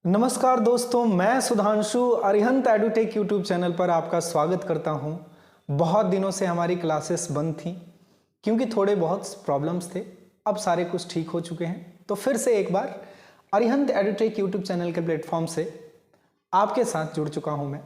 नमस्कार दोस्तों, मैं Sudhanshu Arihant edutech YouTube channel पर आपका स्वागत करता हूं। बहुत दिनों से हमारी क्लासेस बंद थी क्योंकि थोड़े बहुत प्रॉब्लम्स थे। अब सारे कुछ ठीक हो चुके हैं, तो फिर से एक बार अरिहंत एडुटेक यूट्यूब चैनल के प्लेटफॉर्म से आपके साथ जुड़ चुका हूं मैं।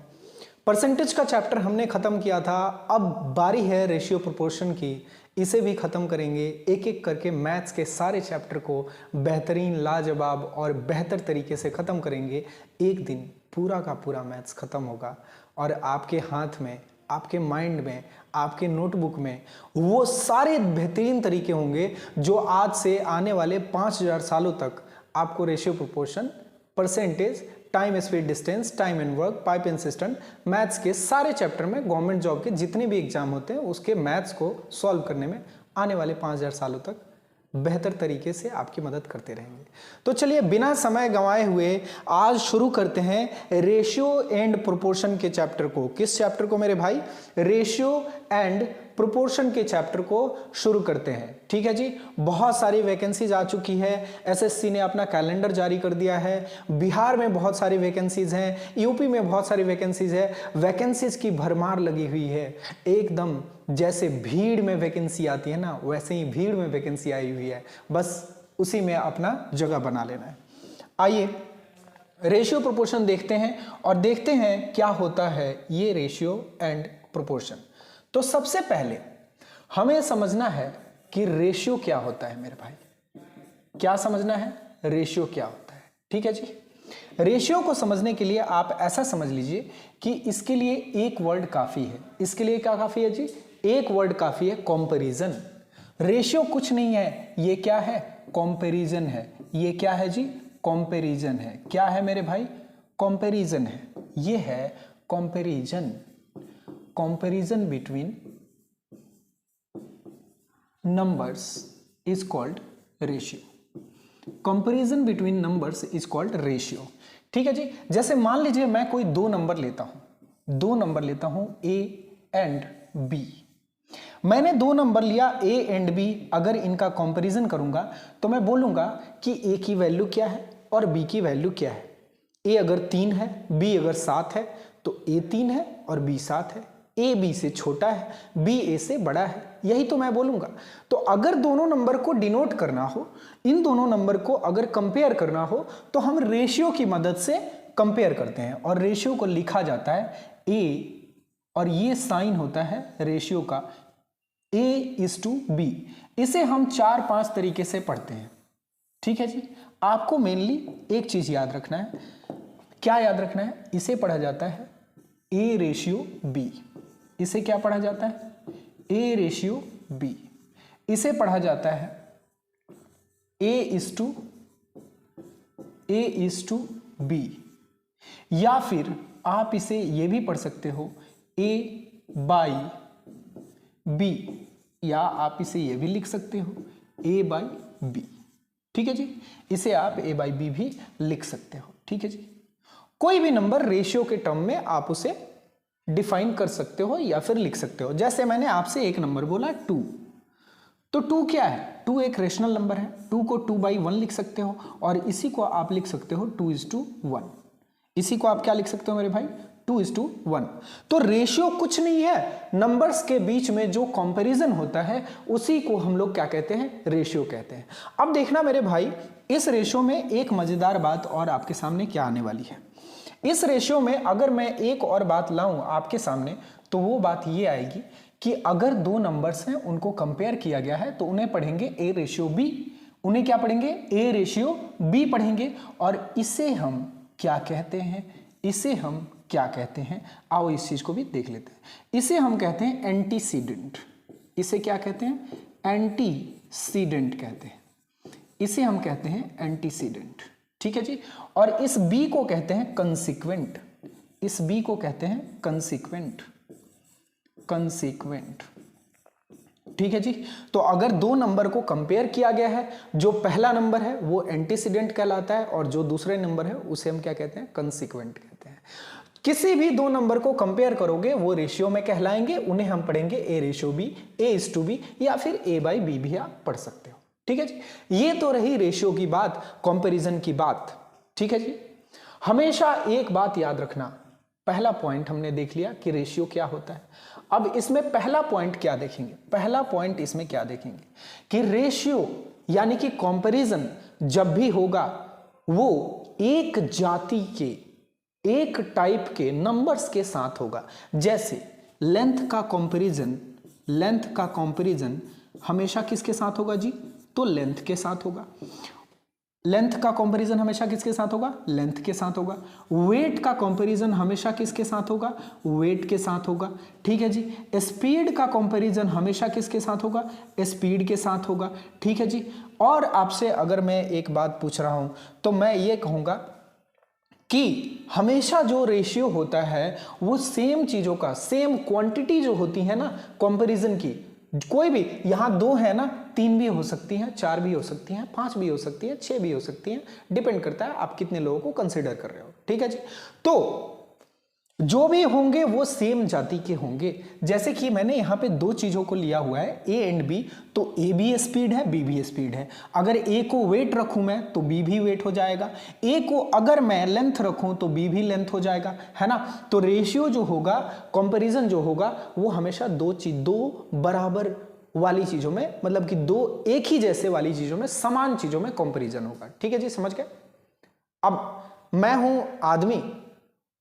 परसेंटेज का चैप्टर हमने खत्म किया था, अब बारी है रेशियो प्रोपोर्शन की। इसे भी खत्म करेंगे, एक एक करके मैथ्स के सारे चैप्टर को बेहतरीन, लाजवाब और बेहतर तरीके से खत्म करेंगे। एक दिन पूरा का पूरा मैथ्स खत्म होगा और आपके हाथ में, आपके माइंड में, आपके नोटबुक में वो सारे बेहतरीन तरीके होंगे जो आज से आने वाले 5000 सालों तक आपको ratio proportion, percentage, time speed distance, time and work, pipe and system, maths के सारे चैप्टर में, गवर्नमेंट जॉब के जितने भी एग्जाम होते हैं उसके मैथ्स को सॉल्व करने में आने वाले 5000 सालों तक बेहतर तरीके से आपकी मदद करते रहेंगे। तो चलिए बिना समय गंवाए हुए आज शुरू करते हैं रेशियो एंड प्रोपोर्शन के चैप्टर को। किस चैप्टर को मेरे भाई? रेशियो एंड प्रोपोर्शन के चैप्टर को शुरू करते हैं। ठीक है जी। बहुत सारी वैकेंसीज आ चुकी है, एसएससी ने अपना कैलेंडर जारी कर दिया है, बिहार में बहुत सारी वैकेंसीज हैं, यूपी में बहुत सारी वैकेंसीज है, वैकेंसीज की भरमार लगी हुई है। एकदम जैसे भीड़ में वैकेंसी आती है ना, वैसे ही भीड़ में वैकेंसी आई हुई है, बस उसी में अपना जगह बना लेना है। आइए रेशियो प्रोपोर्शन देखते हैं और देखते हैं क्या होता है ये रेशियो एंड प्रोपोर्शन। तो सबसे पहले हमें समझना है कि रेशियो क्या होता है मेरे भाई। क्या समझना है? रेशियो क्या होता है। ठीक है जी। रेशियो को समझने के लिए आप ऐसा समझ लीजिए कि इसके लिए एक वर्ड काफी है। इसके लिए क्या काफी है जी? एक वर्ड काफी है, कंपैरिजन। रेशियो कुछ नहीं है, ये क्या है? कंपैरिजन है। ये क्या है जी? कंपैरिजन है। क्या है मेरे भाई? कंपैरिजन है। ये है comparison. Comparison between numbers is called ratio. Comparison between numbers is called ratio. ठीक है जी। जैसे मान लीजिए मैं कोई दो नंबर लेता हूं, ए एंड बी। मैंने दो नंबर लिया ए एंड बी, अगर इनका कंपैरिजन करूंगा तो मैं बोलूंगा कि ए की वैल्यू क्या है और बी की वैल्यू क्या है। ए अगर 3 है, बी अगर 7 है, तो ए 3 है और बी 7 है। ए बी से छोटा है, बी ए से बड़ा है, यही तो मैं बोलूंगा। तो अगर दोनों नंबर को डिनोट करना हो, इन दोनों नंबर को अगर कंपेयर करना हो, तो हम रेशियो की मदद से कंपेयर करते हैं और रेशियो को लिखा जाता है ए, और ये साइन होता है रेशियो का A:B। इसे हम 4-5 तरीके से पढ़ते हैं। ठीक है जी। आपको मेनली एक चीज याद रखना है। क्या याद रखना है? इसे पढ़ा जाता है A:B। इसे क्या पढ़ा जाता है? A:B। इसे पढ़ा जाता है A:B, या फिर आप इसे ये भी पढ़ सकते हो A/B, या आप इसे ये भी लिख सकते हो A/B। ठीक है जी। इसे आप A/B भी लिख सकते हो। ठीक है जी। कोई भी नंबर रेशियो के टर्म में आप उसे डिफाइन कर सकते हो या फिर लिख सकते हो। जैसे मैंने आपसे एक नंबर बोला 2, तो 2 क्या है? 2 एक रेशनल नंबर है। 2 को 2/1 लिख सकते हो और इसी को आप लिख सकते हो 2:1। इसी को आप क्या लिख सकते हो मेरे भाई? 2:1। तो रेशियो कुछ नहीं है, नंबर्स के बीच में जो कंपैरिजन होता है उसी को हम लोग क्या कहते हैं? रेशियो कहते हैं। अब देखना मेरे भाई, इस रेशियो में एक मजेदार बात और आपके सामने क्या आने वाली है। इस रेशियो में अगर मैं एक और बात लाऊं आपके सामने, तो वो बात ये आएगी कि अगर दो नंबर्स हैं, उनको कंपेयर किया गया है, तो उन्हें पढ़ेंगे A:B। उन्हें क्या पढ़ेंगे? A:B पढ़ेंगे। और इसे हम क्या कहते हैं? इसे हम क्या कहते हैं? आओ इस चीज को भी देख लेते हैं। इसे हम कहते हैं एंटीसीडेंट। इसे क्या कहते हैं? एंटीसीडेंट कहते हैं। इसे हम कहते हैं एंटीसीडेंट। ठीक है जी। और इस बी को कहते हैं कंसीक्वेंट। इस बी को कहते हैं कंसीक्वेंट। ठीक है जी। तो अगर दो नंबर को कंपेयर किया गया है, जो पहला नंबर है वो एंटीसीडेंट कहलाता है और जो दूसरे नंबर है उसे हम क्या कहते हैं? कंसीक्वेंट कहते हैं। किसी भी दो नंबर को कंपेयर करोगे वो रेशियो में कहलाएंगे, उन्हें हम पढ़ेंगे A:B, A:B, या फिर A/B भी आप पढ़ सकते हो। ठीक है जी। ये तो रही रेशियो की बात, कंपैरिजन की बात। ठीक है जी। हमेशा एक बात याद रखना, पहला पॉइंट हमने देख लिया कि रेशियो क्या होता है। अब इसमें पहला पॉइंट क्या देखेंगे, पहला पॉइंट इसमें क्या देखेंगे कि रेशियो यानी कि कंपैरिजन जब भी होगा वो एक जाति के, एक टाइप के नंबर्स के साथ होगा। जैसे लेंथ का कंपैरिजन हमेशा किसके साथ होगा जी, तो लेंथ के साथ होगा। लेंथ का कंपैरिजन हमेशा किसके साथ होगा, लेंथ के साथ होगा। वेट का कंपैरिजन हमेशा किसके साथ होगा, वेट के साथ होगा। ठीक है जी। स्पीड का कंपैरिजन हमेशा किसके साथ होगा, स्पीड के साथ होगा। ठीक है जी। और आपसे अगर मैं एक बात पूछ रहा हूं तो मैं ये कहूंगा कि हमेशा जो रेशियो होता है वो सेम चीजों का, सेम क्वांटिटी जो होती है ना कंपैरिजन की, कोई भी, यहां 2 है ना, 3 भी हो सकती हैं, 4 भी हो सकती हैं, 5 भी हो सकती हैं, 6 भी हो सकती हैं, डिपेंड करता है आप कितने लोगों को कंसीडर कर रहे हो। ठीक है जी। तो जो भी होंगे वो सेम जाति के होंगे। जैसे कि मैंने यहां पे 2 चीजों को लिया हुआ है, ए एंड बी, तो ए भी स्पीड है, बी भी स्पीड है। अगर ए को वेट रखूं मैं तो बी भी वेट हो जाएगा, ए को अगर मैं लेंथ रखूं तो बी भी लेंथ हो जाएगा, है ना। तो रेशियो जो होगा, कंपैरिजन जो होगा वो हमेशा दो बराबर वाली चीजों में, मतलब कि 2 एक ही जैसे वाली चीजों में, समान चीजों में कंपैरिजन होगा। ठीक है जी, समझ गए। अब मैं हूं आदमी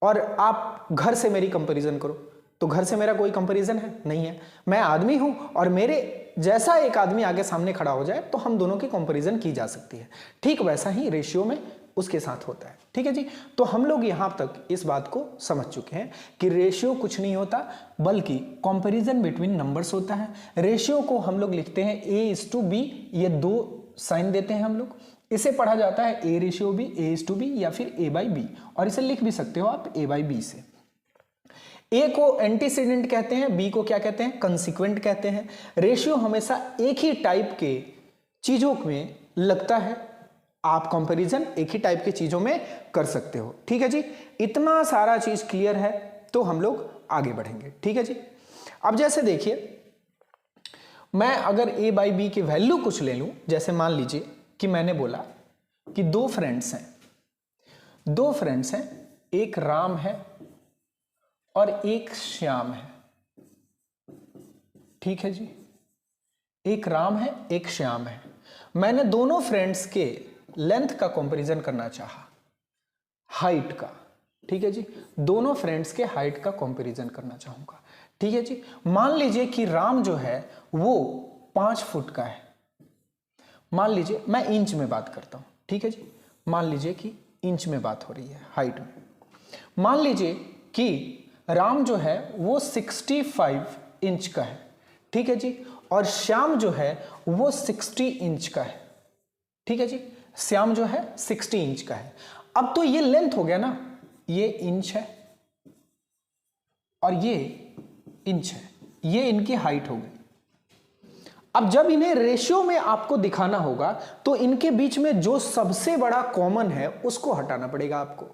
और आप घर से मेरी कंपैरिजन करो, तो घर से मेरा कोई कंपैरिजन है नहीं है। मैं आदमी हूं और मेरे जैसा एक आदमी आगे सामने खड़ा हो जाए तो हम दोनों की कंपैरिजन की जा सकती है। ठीक वैसा ही रेशियो में उसके साथ होता है। ठीक है जी। तो हम लोग यहां तक इस बात को समझ चुके हैं कि रेशियो कुछ नहीं होता बल्कि कंपैरिजन बिटवीन नंबर्स होता है। रेशियो को हम लोग लिखते हैं A:B, ये 2 साइन देते हैं हम लोग। इसे पढ़ा जाता है A:B, A:B या फिर A/B, और इसे लिख भी सकते हो आप A/B से। ए को एंटीसीडेंट कहते हैं, बी को क्या कहते हैं, कंसिक्वेंट कहते हैं। रेशियो हमेशा एक ही टाइप के चीजों में लगता है, आप कंपैरिजन एक ही टाइप के चीजों में कर सकते हो। ठीक है जी। इतना सारा चीज क्लियर है तो हम लोग आगे बढ़ेंगे। ठीक है जी। अब जैसे देखिए, मैं अगर A/B की वैल्यू कुछ ले लूं, जैसे मान लीजिए कि मैंने बोला कि 2 फ्रेंड्स हैं, एक राम है और एक श्याम है। ठीक है जी। एक राम है, एक श्याम है। मैंने दोनों फ्रेंड्स के लेंथ का कंपैरिजन करना चाहा, हाइट का। ठीक है जी। दोनों फ्रेंड्स के हाइट का कंपैरिजन करना चाहूंगा। ठीक है जी। मान लीजिए कि राम जो है वो 5 फुट का है। मान लीजिए, मैं इंच में बात करता हूं। ठीक है जी। मान लीजिए कि इंच में बात हो रही है, हाइट में। मान लीजिए कि राम जो है वो 65 इंच का है। ठीक है जी। और श्याम जो है वो 60 इंच का है। ठीक है जी। श्याम जो है 60 इंच का है। अब तो ये लेंथ हो गया ना, ये इंच है और ये इंच है, ये इनकी हाइट हो गई। अब जब इन्हें रेशियो में आपको दिखाना होगा तो इनके बीच में जो सबसे बड़ा कॉमन है उसको हटाना पड़ेगा आपको।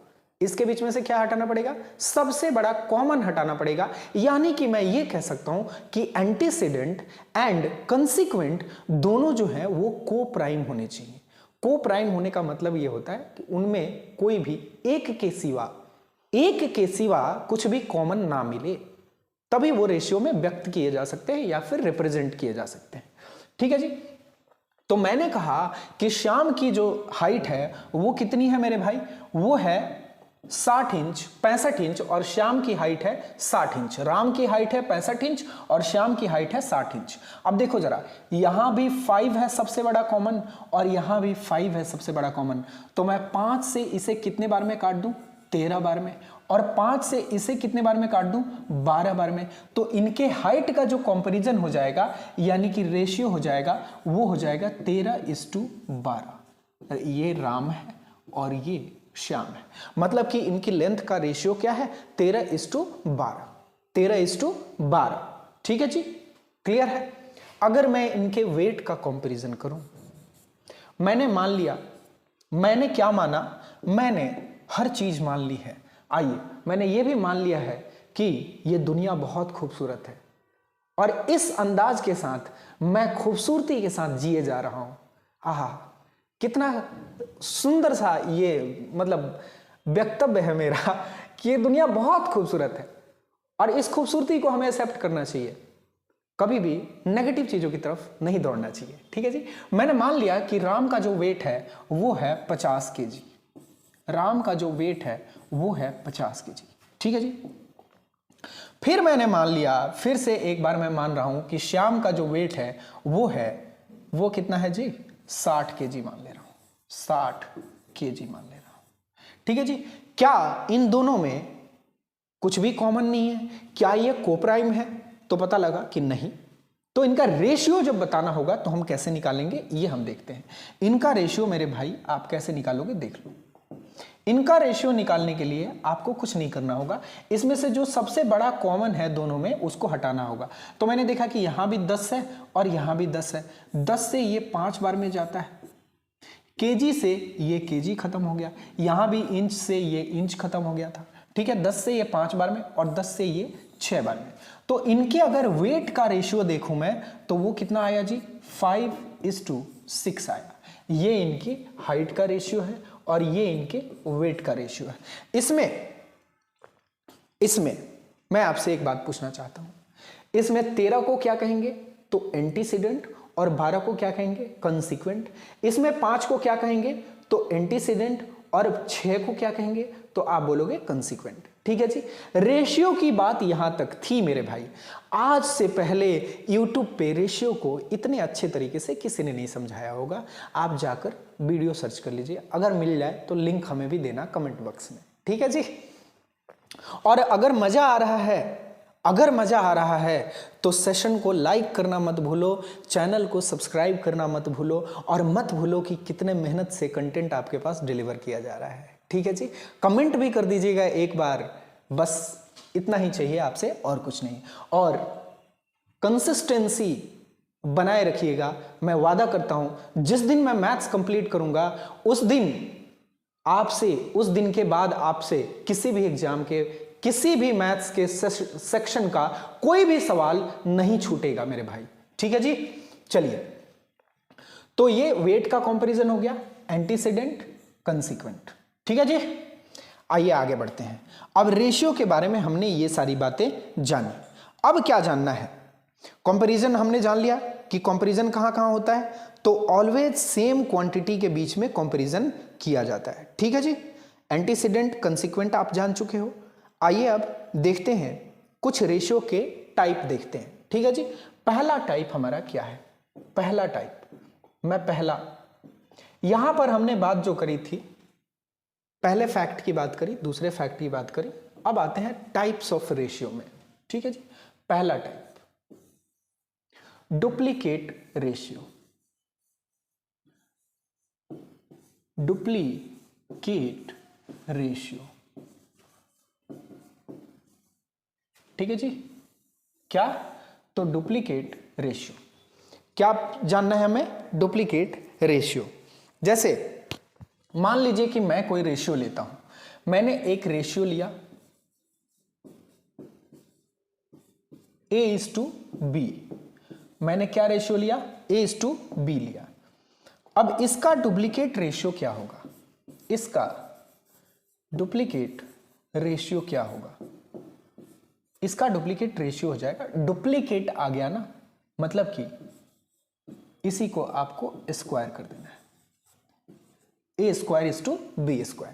इसके बीच में से क्या हटाना पड़ेगा, सबसे बड़ा कॉमन हटाना पड़ेगा। यानी कि मैं ये कह सकता हूं कि एंटीसीडेंट एंड कंसिक्वेंट दोनों जो है वो को प्राइम होने चाहिए। को प्राइम होने का मतलब ये होता है कि उनमें कोई भी एक के सिवा कुछ भी कॉमन ना मिले, तभी वो रेशियो में व्यक्त किए जा सकते हैं या फिर रिप्रेजेंट किए जा सकते हैं। ठीक है जी। तो मैंने कहा कि श्याम की जो हाइट है वो कितनी है मेरे भाई, वो है 60 इंच, 65 इंच, और श्याम की हाइट है 60 इंच। राम की हाइट है 65 इंच और श्याम की हाइट है 60 इंच। अब देखो जरा, यहां भी 5 है सबसे बड़ा कॉमन और यहां भी 5 है सबसे बड़ा कॉमन। तो मैं 5 से इसे कितने बार में काट दूं, 13 बार में, और 5 से इसे कितने बार में काट दूं, 12 बार में। तो इनके हाइट का जो कंपैरिजन हो जाएगा यानी कि रेशियो हो जाएगा, वो हो जाएगा 13:12। ये राम है और ये श्याम है। मतलब कि इनकी लेंथ का रेशियो क्या है, 13:12। 13:12। ठीक है जी, क्लियर है। अगर मैं इनके वेट का कंपैरिजन करूं, मैंने मान लिया, मैंने क्या माना, मैंने हर चीज मान ली है। आइए, मैंने ये भी मान लिया है कि ये दुनिया बहुत खूबसूरत है और इस अंदाज के साथ मैं खूबसूरती के साथ जिए जा रहा हूं। आहा, कितना सुंदर सा ये, मतलब वक्तव्य है मेरा कि ये दुनिया बहुत खूबसूरत है और इस खूबसूरती को हमें एक्सेप्ट करना चाहिए, कभी भी नेगेटिव चीजों की तरफ नहीं दौड़ना चाहिए। ठीक है जी। मैंने मान लिया कि राम का जो वेट है वो है 50 केजी, राम का जो वेट है वो है 50 केजी। ठीक है जी। फिर मैंने मान लिया, फिर से एक बार मैं मान रहा हूं कि श्याम का जो वेट है वो कितना है जी, 60 केजी मान ले रहा हूं, 60 केजी मान ले रहा हूं। ठीक है जी। क्या इन दोनों में कुछ भी कॉमन नहीं है? क्या ये कोप्राइम है? तो पता लगा कि नहीं। तो इनका रेशियो जब बताना होगा तो हम कैसे निकालेंगे ये हम देखते हैं। इनका रेशियो मेरे भाई आप कैसे निकालोगे देख लो। इनका रेशियो निकालने के लिए आपको कुछ नहीं करना होगा, इसमें से जो सबसे बड़ा कॉमन है दोनों में उसको हटाना होगा। तो मैंने देखा कि यहां भी 10 है और यहां भी 10 है, 10 से ये 5 बार में जाता है, केजी से ये केजी खत्म हो गया, यहां भी इंच से ये इंच खत्म हो गया था। ठीक है, 10 से ये 5 बार में और 10 से ये 6 बार में। तो इनके अगर वेट का रेशियो देखूं मैं तो वो कितना आया जी, 5:6 आया। ये इनकी हाइट का रेशियो है और ये इनके वेट का रेशियो है। इसमें मैं आपसे एक बात पूछना चाहता हूं, इसमें 13 को क्या कहेंगे तो एंटीसीडेंट और 12 को क्या कहेंगे कंसीक्वेंट। इसमें 5 को क्या कहेंगे तो एंटीसीडेंट और 6 को क्या कहेंगे तो आप बोलोगे कंसीक्वेंट। ठीक है जी। रेशियो की बात यहां तक थी मेरे भाई। आज से पहले YouTube पे रेशियो को इतने अच्छे तरीके से किसी ने नहीं समझाया होगा। आप जाकर वीडियो सर्च कर लीजिए, अगर मिल जाए तो लिंक हमें भी देना कमेंट बॉक्स में। ठीक है जी। और अगर मजा आ रहा है तो सेशन को लाइक करना मत भूलो, चैनल को सब्सक्राइब करना मत भूलो और मत भूलो कि कितने मेहनत से कंटेंट आपके पास डिलीवर किया जा रहा है। ठीक है जी। कमेंट भी कर दीजिएगा एक बार, बस इतना ही चाहिए आपसे और कुछ नहीं। और कंसिस्टेंसी बनाए रखिएगा। मैं वादा करता हूं जिस दिन मैं मैथ्स कंप्लीट करूंगा उस दिन के बाद आपसे किसी भी एग्जाम के किसी भी मैथ्स के सेक्शन का कोई भी सवाल नहीं छूटेगा मेरे भाई। ठीक है जी। चलिए, तो ये वेट का कंपैरिजन हो गया, एंटीसीडेंट कंसीक्वेंट। ठीक है जी। आइए आगे बढ़ते हैं। अब रेशियो के बारे में हमने ये सारी बातें जानी। अब क्या जानना है, कंपैरिजन हमने जान लिया कि कंपैरिजन कहां कहां होता है, तो ऑलवेज सेम क्वांटिटी के बीच में कंपैरिजन किया जाता है। ठीक है जी। एंटीसीडेंट कंसीक्वेंट आप जान चुके हो। आइए अब देखते हैं कुछ रेशियो के टाइप देखते हैं। ठीक है जी। पहला टाइप हमारा क्या है, पहला टाइप यहां पर हमने बात जो करी थी, पहले फैक्ट की बात करी, दूसरे फैक्ट की बात करी, अब आते हैं टाइप्स ऑफ रेशियो में। ठीक है जी। पहला type duplicate ratio. Duplicate ratio. ठीक है जी। क्या तो डुप्लीकेट रेशियो क्या जानना है हमें, डुप्लीकेट रेशियो। जैसे मान लीजिए कि मैं कोई रेशियो लेता हूं, मैंने एक रेशियो लिया A:B। मैंने क्या रेशियो लिया, A:B लिया। अब इसका डुप्लीकेट रेशियो क्या होगा, इसका डुप्लीकेट रेशियो क्या होगा, इसका डुप्लीकेट रेशियो हो जाएगा, डुप्लीकेट आ गया ना, मतलब कि इसी को आपको स्क्वायर कर देना है, A²:B²।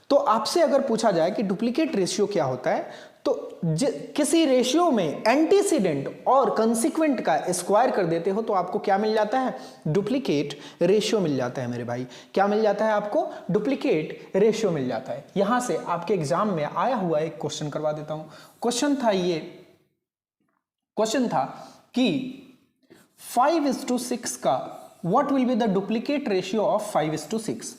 तो आपसे अगर पूछा जाए कि डुप्लीकेट रेशियो क्या होता है, तो किसी रेशियो में एंटीसीडेंट और कंसीक्वेंट का स्क्वायर कर देते हो तो आपको क्या मिल जाता है, डुप्लीकेट रेशियो मिल जाता है मेरे भाई। क्या मिल जाता है आपको, डुप्लीकेट रेशियो मिल जाता है। यहां से आपके एग्जाम में आया हुआ एक क्वेश्चन करवा देता हूं। क्वेश्चन था कि 5:6 का what will be the duplicate ratio of 5:6।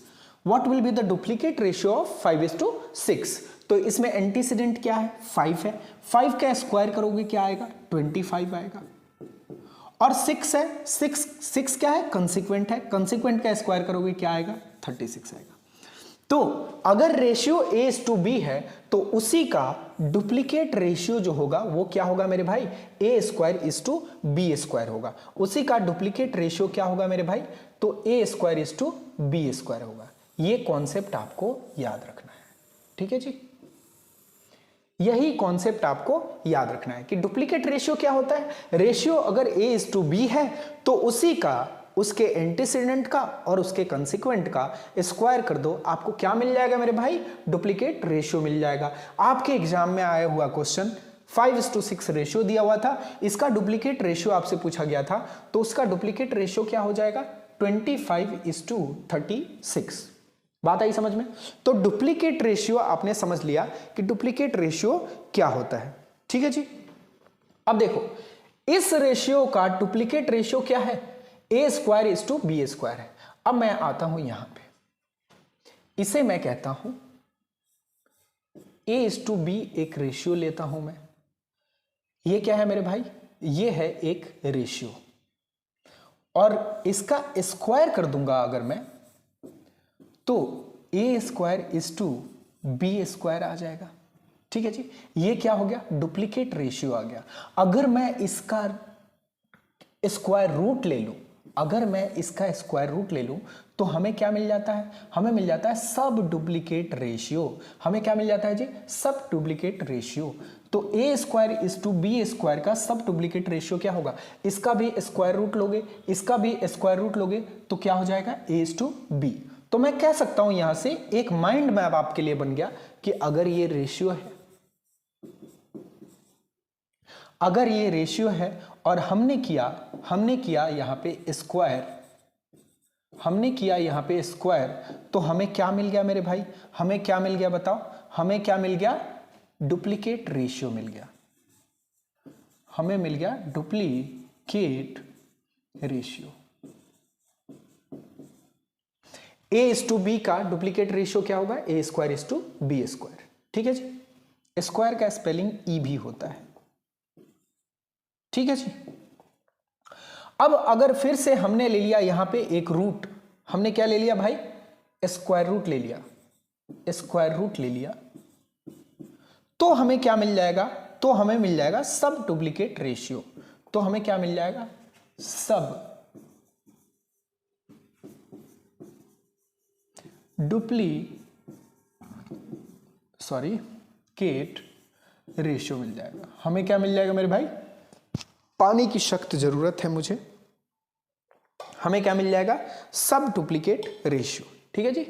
What will be the duplicate ratio of 5:6। तो इसमें एंटीसीडेंट क्या है, 5 है, 5 का स्क्वायर करोगे क्या आएगा, 25 आएगा। और 6 है, 6 क्या है, कंसीक्वेंट है, कंसीक्वेंट का स्क्वायर करोगे क्या आएगा, 36 आएगा। तो अगर रेशियो A:B है तो उसी का डुप्लीकेट रेशियो जो होगा वो क्या होगा मेरे भाई, A²:B² होगा। उसी का डुप्लीकेट रेशियो क्या होगा मेरे भाई, तो A²:B² होगा। ये कॉन्सेप्ट आपको याद रखना है। ठीक है जी, यही कॉन्सेप्ट आपको याद रखना है कि डुप्लीकेट रेशियो क्या होता है। रेशियो अगर A:B है तो उसी का, उसके एंटीसीडेंट का और उसके कंसिक्वेंट का स्क्वायर कर दो, आपको क्या मिल जाएगा मेरे भाई, डुप्लीकेट रेशियो मिल जाएगा। आपके एग्जाम में आया हुआ क्वेश्चन 5:6 रेशियो दिया हुआ था, इसका डुप्लीकेट रेशियो आपसे पूछा गया था, तो उसका डुप्लीकेट रेशियो क्या हो जाएगा, 25:36। बात आई समझ में। तो डुप्लीकेट रेशियो आपने समझ लिया कि डुप्लीकेट रेशियो क्या होता है। ठीक है जी, अब देखो इस रेशियो का डुप्लीकेट रेशियो क्या है, A²:B² है। अब मैं आता हूं यहां पे, इसे मैं कहता हूं A:B एक रेशियो लेता हूं मैं। ये क्या है मेरे भाई, ये है एक रेशियो, और इसका स्क्वायर कर दूंगा अगर मैं, तो A²:B² आ जाएगा। ठीक है जी, ये क्या हो गया, डुप्लीकेट रेशियो आ गया। अगर मैं इसका स्क्वायर रूट ले लूं, अगर मैं इसका स्क्वायर रूट ले लूं तो हमें क्या मिल जाता है, हमें मिल जाता है सब डुप्लीकेट रेशियो। हमें क्या मिल जाता है जी, सब डुप्लीकेट रेशियो। तो A²:B² का सब डुप्लीकेट रेशियो क्या होगा, इसका भी स्क्वायर रूट लोगे, इसका भी स्क्वायर रूट लोगे, तो क्या हो जाएगा, A:B। तो मैं कह सकता हूं यहां से एक माइंड मैप आपके लिए बन गया कि अगर ये रेशियो है, अगर ये रेशियो है और हमने किया यहां पे स्क्वायर, हमने किया यहां पे स्क्वायर, तो हमें क्या मिल गया मेरे भाई, हमें क्या मिल गया बताओ, हमें क्या मिल गया, डुप्लीकेट रेशियो मिल गया, हमें मिल गया डुप्लीकेट रेशियो। A:B का डुप्लीकेट रेशियो क्या होगा, A²:B²। ठीक है जी, स्क्वायर का स्पेलिंग ई भी होता है। ठीक है जी, अब अगर फिर से हमने ले लिया यहां पे एक रूट, हमने क्या ले लिया भाई, स्क्वायर रूट ले लिया, स्क्वायर रूट ले लिया, तो हमें क्या मिल जाएगा, तो हमें मिल जाएगा सब डुप्लीकेट रेशियो। तो हमें क्या मिल जाएगा, सब केट रेशियो मिल जाएगा। हमें क्या मिल जाएगा मेरे भाई, पानी की सख्त जरूरत है मुझे, हमें क्या मिल जाएगा, सब डुप्लीकेट रेशियो। ठीक है जी,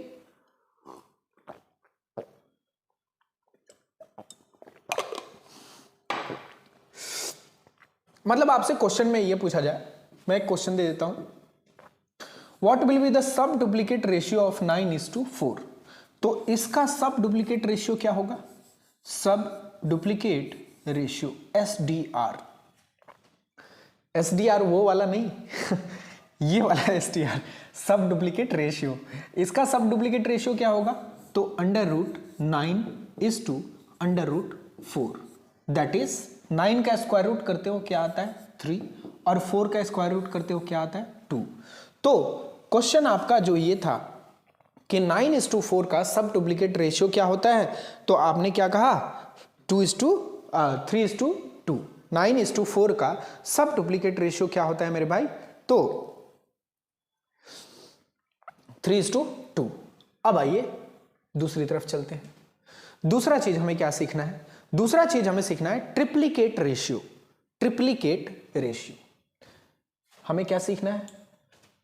मतलब आपसे क्वेश्चन में ये पूछा जाए, मैं एक क्वेश्चन दे देता हूं, what will be the sub duplicate ratio of 9:4। तो इसका सब डुप्लीकेट रेशियो क्या होगा, सब डुप्लीकेट रेशियो SDR, SDR वो वाला नहीं ये वाला SDR, सब डुप्लीकेट रेशियो। इसका सब डुप्लीकेट रेशियो क्या होगा, तो √9:4, दैट इज 9 का स्क्वायर रूट करते हो क्या आता है 3, और 4 का स्क्वायर रूट करते हो क्या आता है 2। तो क्वेश्चन आपका जो ये था कि 9:4 का सब डुप्लीकेट रेशियो क्या होता है, तो आपने क्या कहा 3:2। 9:4 का सब डुप्लीकेट रेशियो क्या होता है मेरे भाई, तो 3:2। अब आइए दूसरी तरफ चलते हैं। दूसरा चीज हमें क्या सीखना है, दूसरा चीज हमें सीखना है ट्रिप्लीकेट रेशियो। ट्रिप्लीकेट रेशियो हमें क्या सीखना है,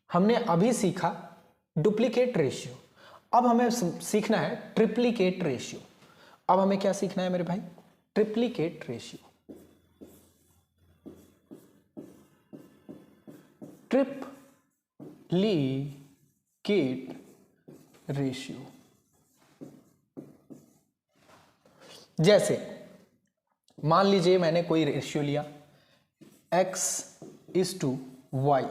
हमने अभी सीखा डुप्लीकेट रेशियो, अब हमें सीखना है ट्रिप्लीकेट रेशियो। अब हमें क्या सीखना है मेरे भाई, ट्रिप्लीकेट रेशियो। ट्रिप्लीकेट रेशियो, जैसे मान लीजिए मैंने कोई रेशियो लिया x:y,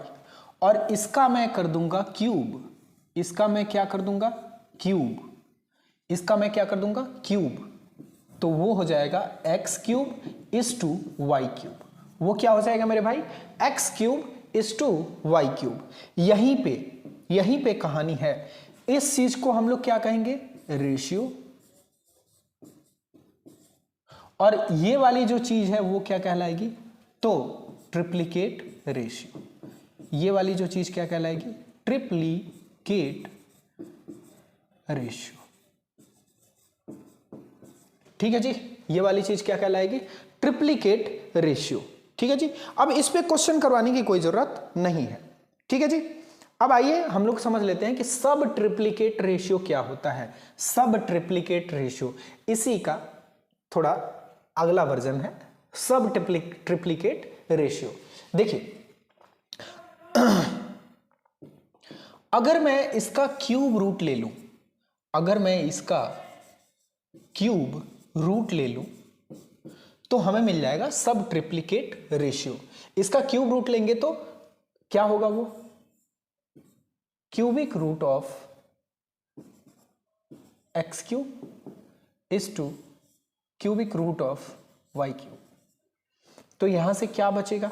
और इसका मैं कर दूंगा क्यूब, इसका मैं क्या कर दूंगा क्यूब, इसका मैं क्या कर दूंगा क्यूब, तो वो हो जाएगा x⁴y⁴। वो क्या हो जाएगा मेरे भाई, x⁴y⁴। यहीं पे कहानी है, इस चीज को हम लोग क्या कहेंगे, रेशियो, और ये वाली जो चीज है वो क्या कहलाएगी, तो ट्रिप्लीकेट रेशियो। ये वाली जो चीज क्या कहलाएगी, ट्रिप्लीकेट रेशियो। ठीक है जी, ये वाली चीज क्या कहलाएगी, ट्रिप्लिकेट रेशियो। ठीक है जी, अब इस पे क्वेश्चन करवाने की कोई जरूरत नहीं है। ठीक है जी, अब आइए हम लोग समझ लेते हैं कि सब ट्रिप्लिकेट रेशियो क्या होता है। सब ट्रिप्लिकेट रेशियो इसी का थोड़ा अगला वर्जन है, सब ट्रिप्लिकेट रेशियो। देखिए अगर मैं इसका क्यूब रूट ले लूं, अगर मैं इसका क्यूब रूट ले लूं तो हमें मिल जाएगा सब ट्रिप्लिकेट रेशियो। इसका क्यूब रूट लेंगे तो क्या होगा, वो cubic root of x cube is to cubic root of y cube. तो यहां से क्या बचेगा,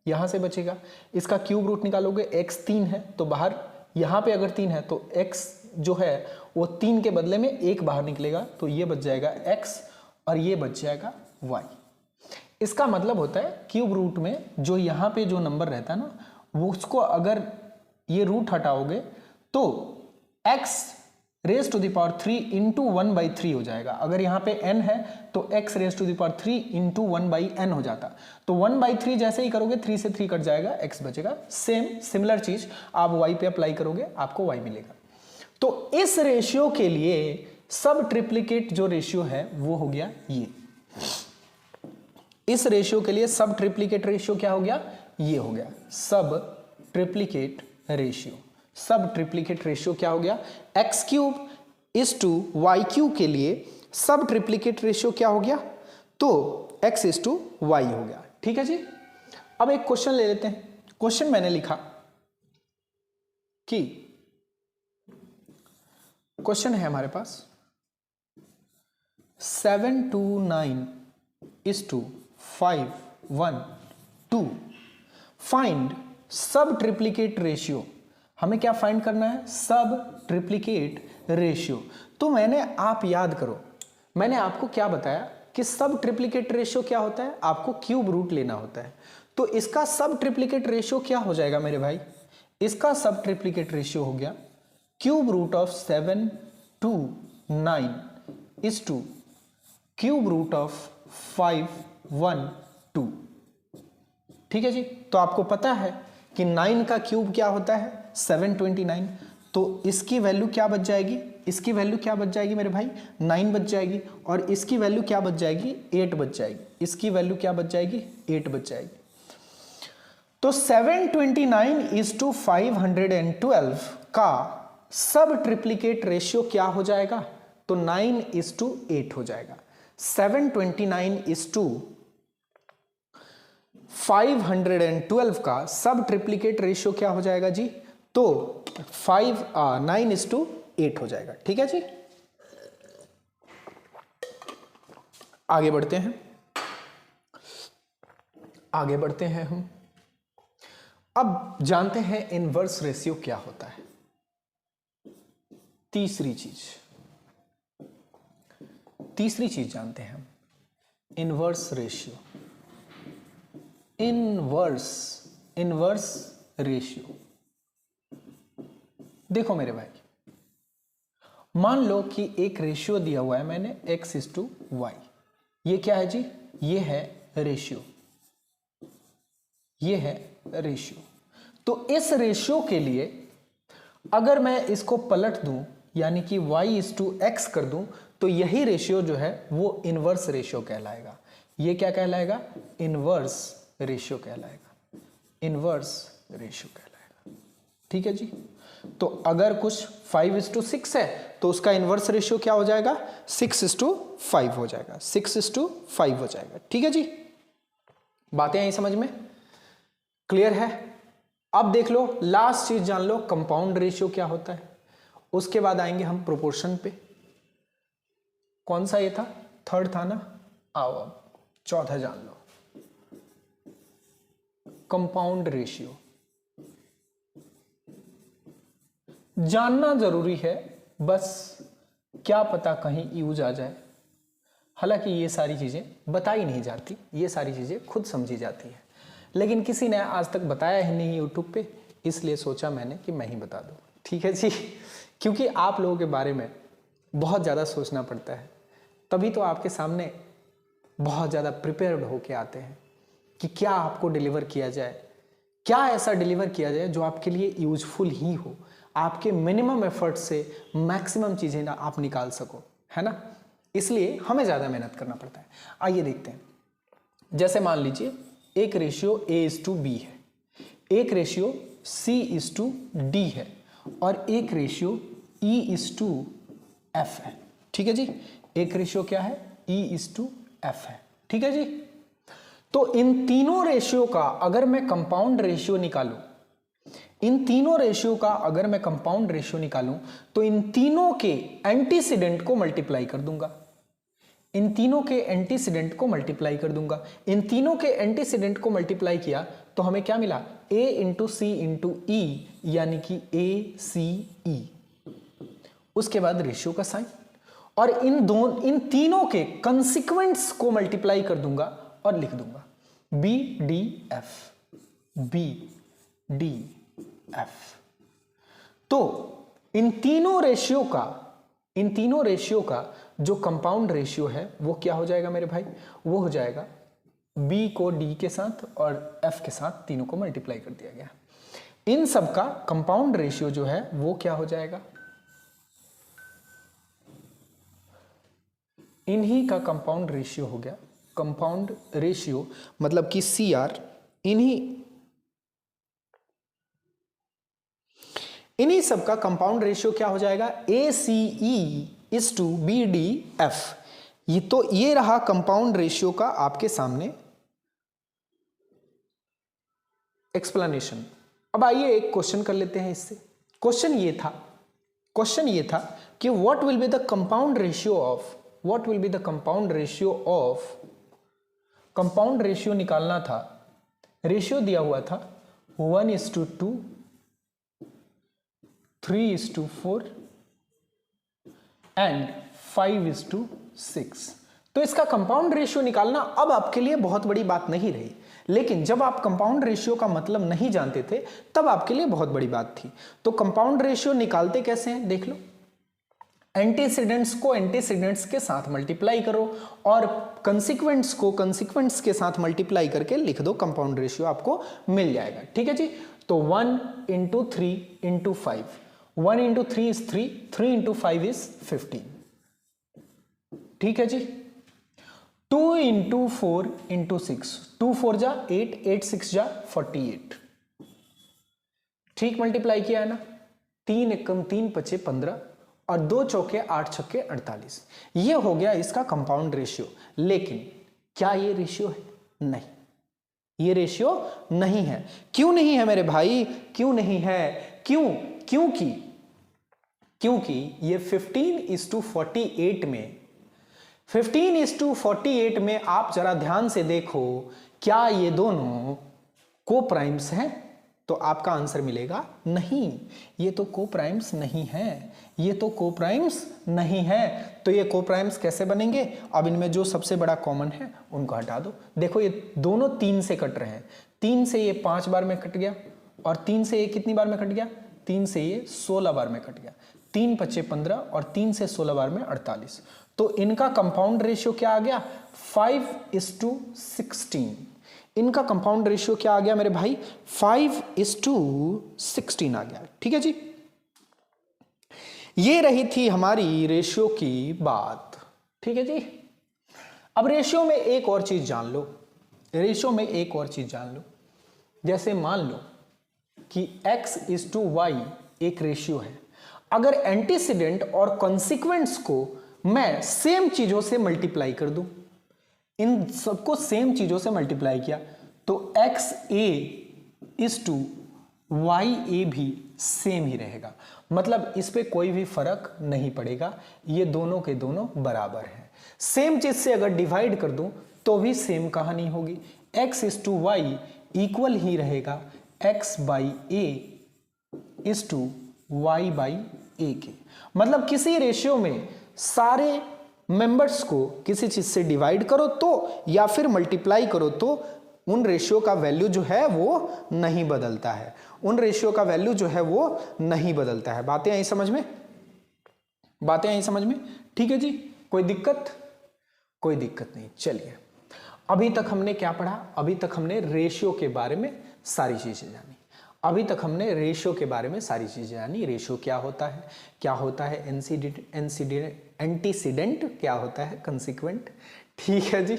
यहां से बचेगा इसका क्यूब रूट निकालोगे, x 3 है तो बाहर, यहां पे अगर 3 है तो x जो है वो 3 के बदले में 1 बाहर निकलेगा, तो ये बच जाएगा x और ये बच जाएगा y। इसका मतलब होता है क्यूब रूट में जो यहाँ पे जो नंबर रहता है ना, वो उसको अगर ये रूट हटाओगे तो x raise to the power 3 into 1/3 हो जाएगा। अगर यहाँ पे n है तो x raise to the power 3 into 1/n हो जाता। तो 1/3 जैसे ही करोगे 3 से 3 कट जाएगा, x बचेगा। सिमिलर चीज आप y पे अप्लाई करोगे, आपको y मिलेगा। तो इस रेशियो के लिए सब ट्रिप्लिकेट जो रेशियो है वो हो गया ये। इस रेशियो के लिए सब ट्रिप्लिकेट रेशियो क्या हो गया, ये हो गया sub triplicate ratio. Sub triplicate ratio क्या हो गया, x cube is to y cube के लिए सब ट्रिप्लिकेट रेशियो क्या हो गया, तो एक्स इज टू वाई हो गया। ठीक है जी, अब एक क्वेश्चन ले लेते हैं। क्वेश्चन मैंने लिखा कि क्वेश्चन है हमारे पास 7 to 9 is to 5 1 2 फाइंड सब ट्रिप्लिकेट रेशियो। हमें क्या फाइंड करना है, सब ट्रिप्लिकेट रेशियो। तो मैंने, आप याद करो, मैंने आपको क्या बताया कि सब ट्रिप्लिकेट रेशियो क्या होता है, आपको क्यूब रूट लेना होता है। तो इसका सब ट्रिप्लिकेट रेशियो क्या हो जाएगा मेरे भाई, इसका सब ट्रिप्लिकेट रेशियो हो गया cube root of 7 to 9 is to cube root of 5 1 2। ठीक है जी, तो आपको पता है कि 9 का क्यूब क्या होता है 729। तो इसकी वैल्यू क्या बच जाएगी, इसकी वैल्यू क्या बच जाएगी मेरे भाई 9 बच जाएगी, और इसकी वैल्यू क्या बच जाएगी 8 बच जाएगी, इसकी वैल्यू क्या बच जाएगी 8 बच जाएगी। तो 729 is to 512 का सब ट्रिप्लिकेट रेशियो क्या हो जाएगा, तो 9 is to 8 हो जाएगा। 729 is to 512 का सब ट्रिप्लिकेट रेशियो क्या हो जाएगा जी, तो 9 is to 8 हो जाएगा। ठीक है जी, आगे बढ़ते हैं, आगे बढ़ते हैं हम। अब जानते हैं इनवर्स रेशियो क्या होता है। तीसरी चीज जानते हैं हम, इनवर्स रेशियो। इनवर्स रेशियो देखो मेरे भाई, मान लो कि एक रेशियो दिया हुआ है मैंने x is to y। ये क्या है जी, ये है रेशियो, ये है रेशियो। तो इस रेशियो के लिए अगर मैं इसको पलट दूं, यानी कि y is to x कर दूं, तो यही रेशियो जो है वो इनवर्स रेशियो कहलाएगा। ये क्या कहलाएगा, इनवर्स रेशियो कहलाएगा, इनवर्स रेशियो कहलाएगा। ठीक है जी, तो अगर कुछ 5 is to 6 है तो उसका इनवर्स रेशियो क्या हो जाएगा 6 is to 5 हो जाएगा, 6 is to 5 हो जाएगा। ठीक है जी, बातें आई समझ में, क्लियर है। अब देख लो, लास्ट चीज जान लो, कंपाउंड रेशियो क्या होता है। उसके बाद आएंगे हम प्रोपोर्शन पे। कौन सा ये था, थर्ड था ना, आओ अब चौथा जान लो, कंपाउंड रेशियो। जानना जरूरी है, बस क्या पता कहीं यूज आ जाए। हालांकि ये सारी चीजें बताई नहीं जाती, ये सारी चीजें खुद समझी जाती है, लेकिन किसी ने आज तक बताया ही नहीं यूट्यूब पे, इसलिए सोचा मैंने कि मैं ही बता दूं। ठीक है जी, क्योंकि आप लोगों के बारे में बहुत ज़्यादा सोचना पड़ता है, तभी तो आपके सामने बहुत ज़्यादा प्रिपेयर्ड होके आते हैं कि क्या आपको डिलीवर किया जाए, क्या ऐसा डिलीवर किया जाए जो आपके लिए यूजफुल ही हो, आपके मिनिमम एफर्ट से मैक्सिमम चीज़ें ना आप निकाल सको, है ना। इसलिए हमें ज़्यादा मेहनत करना पड़ता है। आइए देखते हैं, जैसे मान लीजिए एक रेशियो A:B है, एक रेशियो C:D है और एक रेशियो E:F है। ठीक है जी, एक रेशियो क्या है, E:F है। ठीक है जी, तो इन तीनों रेशियो का अगर मैं कंपाउंड रेशियो निकालूं, इन तीनों रेशियो का अगर मैं कंपाउंड रेशियो निकालूं तो इन तीनों के एंटीसीडेंट को मल्टीप्लाई कर दूंगा, इन तीनों के एंटीसीडेंट को मल्टीप्लाई कर दूंगा। इन तीनों के एंटीसीडेंट को मल्टीप्लाई किया तो हमें क्या मिला, A into C into E, यानी कि ACE। उसके बाद रेशियो का साइन, और इन तीनों के कंसिक्वेंट्स को मल्टीप्लाई कर दूंगा और लिख दूंगा BDF, BDF। तो इन तीनों रेशियो का जो कंपाउंड रेशियो है वो क्या हो जाएगा मेरे भाई, वो हो जाएगा B को D के साथ और F के साथ, तीनों को मल्टीप्लाई कर दिया गया। इन सब का कंपाउंड रेशियो जो है वो क्या हो जाएगा, इन्हीं का कंपाउंड रेशियो हो गया, कंपाउंड रेशियो मतलब कि CR, इन्हीं सब का कंपाउंड रेशियो क्या हो जाएगा, ACE:BDF। ये रहा कंपाउंड रेशियो का आपके सामने एक्सप्लेनेशन। अब आइए एक क्वेश्चन कर लेते हैं इससे। क्वेश्चन ये था कि what will be the compound ratio of, compound ratio निकालना था, रेशियो दिया हुआ था 1:2, 3:4 एंड 5:6। तो इसका कंपाउंड रेशियो निकालना अब आपके लिए बहुत बड़ी बात नहीं रही, लेकिन जब आप कंपाउंड रेशियो का मतलब नहीं जानते थे तब आपके लिए बहुत बड़ी बात थी। तो कंपाउंड रेशियो निकालते कैसे हैं देख लो, एंटीसीडेंट्स को एंटीसीडेंट्स के साथ मल्टीप्लाई करो और कंसिक्वेंट्स को कंसिक्वेंट्स के साथ मल्टीप्लाई करके लिख दो, कंपाउंड रेशियो आपको मिल जाएगा। ठीक है जी, तो 1 into 3 into 5, 1 into 3 is 3, 3 into 5 is 15। ठीक है जी, 2 इंटू 4 इंटू 6, 2 4 जा 8, 8 6 जा 48। ठीक मल्टीप्लाई किया है ना, 3 एकम 3 पचे 15 और 2 चौके 8 छक्के 48। ये हो गया इसका कंपाउंड रेशियो। लेकिन क्या ये रेशियो है, नहीं, ये रेशियो नहीं है। क्यों नहीं है मेरे भाई, क्यों नहीं है, क्योंकि ये 15:48 में 15:48 में आप जरा ध्यान से देखो, क्या ये दोनों को प्राइम्स हैं, तो आपका आंसर मिलेगा नहीं, ये तो को प्राइम्स नहीं है, ये तो को प्राइम्स नहीं है। तो ये को प्राइम्स कैसे बनेंगे, अब इनमें जो सबसे बड़ा कॉमन है उनको हटा दो। देखो ये दोनों 3 से कट रहे हैं, 3 से ये 5 बार में कट गया और 3 से ये कितनी बार में कट गया, 3 से ये 16 बार में कट गया, 3 पचे 15 और 3 से 16 बार में 48। तो इनका कंपाउंड रेशियो क्या आ गया, 5:16। इनका कंपाउंड रेशियो क्या आ गया मेरे भाई, 5:16 आ गया। ठीक है जी, ये रही थी हमारी रेशियो की बात। ठीक है जी, अब रेशियो में एक और चीज जान लो, जैसे मान लो कि x:y एक रेशियो है। अगर एंटीसीडेंट और कॉन्सिक्वेंट्स को मैं सेम चीजों से मल्टीप्लाई कर दूं, इन सबको सेम चीजों से मल्टीप्लाई किया तो x:y भी सेम ही रहेगा, मतलब इस पे कोई भी फर्क नहीं पड़ेगा, ये दोनों के दोनों बराबर हैं। सेम चीज से अगर डिवाइड कर दूं तो भी सेम कहानी होगी, x:y इक्वल ही रहेगा x/a:y/a के। मतलब किसी रेशियो में सारे मेंबर्स को किसी चीज से डिवाइड करो तो या फिर मल्टीप्लाई करो तो उन रेशियो का वैल्यू जो है वो नहीं बदलता है, बातें आई समझ में, ठीक है जी, कोई दिक्कत कोई दिक्कत नहीं। चलिए, अभी तक हमने क्या पढ़ा? अभी तक हमने रेशियो के बारे में सारी चीजें जानी। अभी तक हमने रेशियो के बारे में सारी चीजें जानी। रेशियो क्या होता है एंटीसीडेंट, क्या होता है कंसिक्वेंट। ठीक है जी।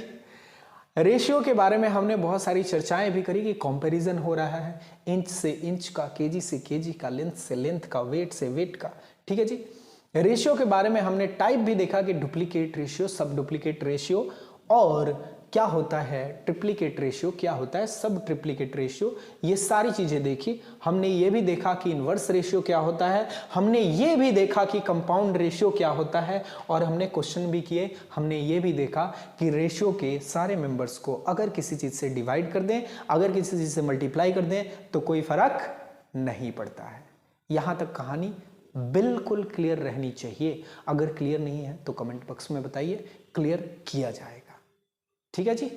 रेशियो के बारे में हमने बहुत सारी चर्चाएं भी करी कि कंपैरिजन हो रहा है इंच से इंच का, केजी से केजी का, लेंथ से लेंथ का, वेट से वेट का। ठीक है जी। रेशियो के बारे में हमने टाइप भी देखा कि डुप्लीकेट रेशियो, सब डुप्लीकेट रेशियो, और क्या होता है ट्रिप्लीकेट रेशियो, क्या होता है सब ट्रिप्लीकेट रेशियो। ये सारी चीजें देखी। हमने ये भी देखा कि इनवर्स रेशियो क्या होता है, हमने ये भी देखा कि कंपाउंड रेशियो क्या होता है, और हमने क्वेश्चन भी किए। हमने ये भी देखा कि रेशियो के सारे मेंबर्स को अगर किसी चीज से डिवाइड कर दें, अगर किसी चीज से मल्टीप्लाई कर दें तो कोई फर्क नहीं पड़ता है। यहां तक कहानी बिल्कुल क्लियर रहनी चाहिए। अगर क्लियर नहीं है तो कमेंट बॉक्स में बताइए, क्लियर किया जाएगा। ठीक है जी।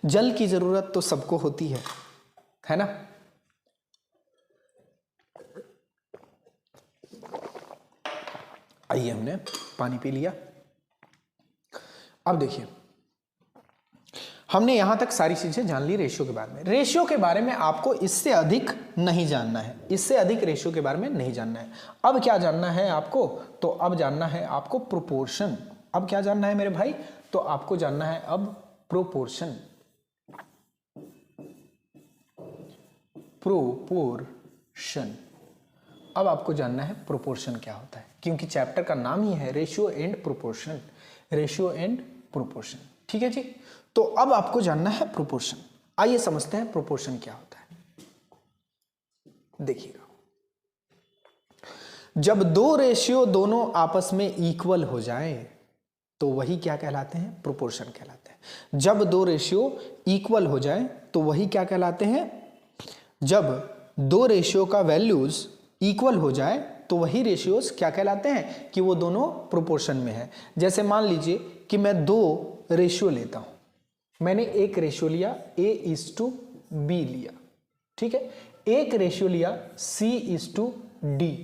जल की जरूरत तो सबको होती है ना? आइए, हमने पानी पी लिया। अब देखिए, हमने यहां तक सारी चीजें जान ली रेशियो के बारे में। रेशियो के बारे में आपको इससे अधिक नहीं जानना है, इससे अधिक रेशियो के बारे में नहीं जानना है। अब क्या जानना है आपको? तो अब जानना है आपको प्रोपोर्शन। अब क्या जानना है मेरे भाई? तो आपको जानना है अब प्रोपोर्शन। प्रोपोर्शन। अब आपको जानना है प्रोपोर्शन क्या होता है, क्योंकि चैप्टर का नाम ही है ratio and proportion. Ratio and proportion. ठीक है जी। तो अब आपको जानना है प्रोपोर्शन। आइए समझते हैं प्रोपोर्शन क्या होता है। देखिएगा, जब दो रेशियो दोनों आपस में इक्वल हो जाए तो वही क्या कहलाते हैं? प्रोपोर्शन कहलाते हैं। जब दो रेशियो इक्वल हो जाए तो वही क्या कहलाते हैं? जब दो रेशियो का वैल्यूज इक्वल हो जाए तो वही रेशियोज क्या कहलाते हैं? कि वो दोनों प्रोपोर्शन में है। जैसे मान लीजिए कि मैं दो रेशियो लेता हूं। मैंने एक रेशियो लिया A:B लिया, ठीक है। एक रेशियो लिया C:D,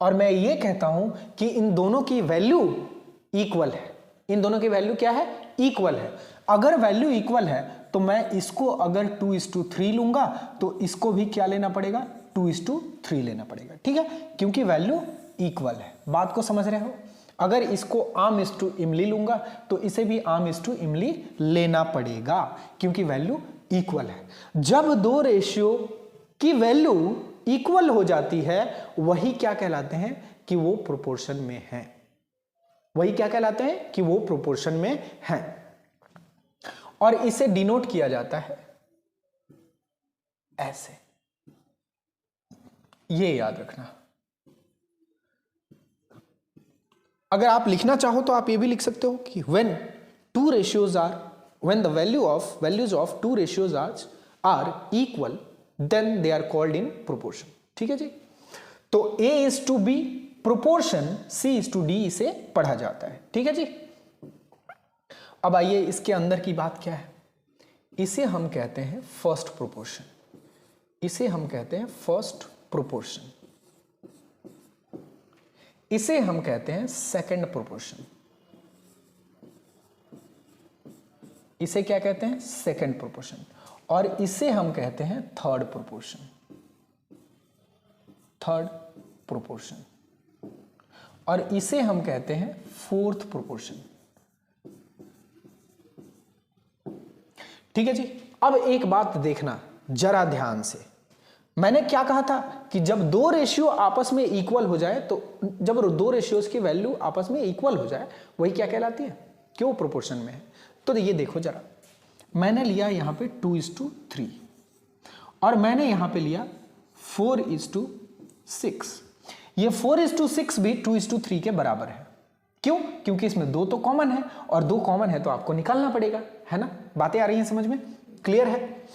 और मैं ये कहता हूं कि इन दोनों की वैल्यू इक्वल है। इन दोनों की वैल्यू क्या है? इक्वल है। अगर वैल्यू इक्वल है तो मैं इसको अगर 2:3 लूंगा तो इसको भी क्या लेना पड़ेगा? 2:3 लेना पड़ेगा। ठीक है, क्योंकि वैल्यू इक्वल है। बात को समझ रहे हो? अगर इसको आम::इमली लूंगा तो इसे भी आम::इमली लेना पड़ेगा, क्योंकि वैल्यू इक्वल है। जब दो रेशियो की वैल्यू इक्वल हो जाती है वही क्या कहलाते हैं? कि वो प्रोपोर्शन में है। वही क्या कहलाते हैं? कि वो प्रोपोर्शन में है। और इसे डिनोट किया जाता है ऐसे। ये याद रखना। अगर आप लिखना चाहो तो आप ये भी लिख सकते हो कि when the values of two ratios are equal then they are called in proportion। ठीक है जी। तो A::B प्रोपोर्शन C::D इसे पढ़ा जाता है। ठीक है जी। अब आइए, इसके अंदर की बात क्या है? इसे हम कहते हैं फर्स्ट प्रोपोर्शन। इसे हम कहते हैं फर्स्ट प्रोपोर्शन। इसे हम कहते हैं सेकंड प्रोपोर्शन। इसे क्या कहते हैं? Second proportion. और इसे हम कहते हैं थर्ड प्रोपोर्शन। Third proportion. और इसे हम कहते हैं फोर्थ प्रोपोर्शन। ठीक है जी। अब एक बात देखना जरा ध्यान से। मैंने क्या कहा था कि जब दो रेशियो आपस में इक्वल हो जाए, तो जब दो रेशियोज की वैल्यू आपस में इक्वल हो जाए वही क्या कहलाती है? क्यों प्रोपोर्शन में है। तो ये देखो जरा, मैंने लिया यहां पे 2:3 और मैंने यहां पे लिया 4:6। ये 4:6 भी 2:3 के बराबर है। क्यों? क्योंकि इसमें दो तो कॉमन है, और दो कॉमन है तो आपको निकालना पड़ेगा, है ना? बातें आ रही हैं समझ में? क्लियर है?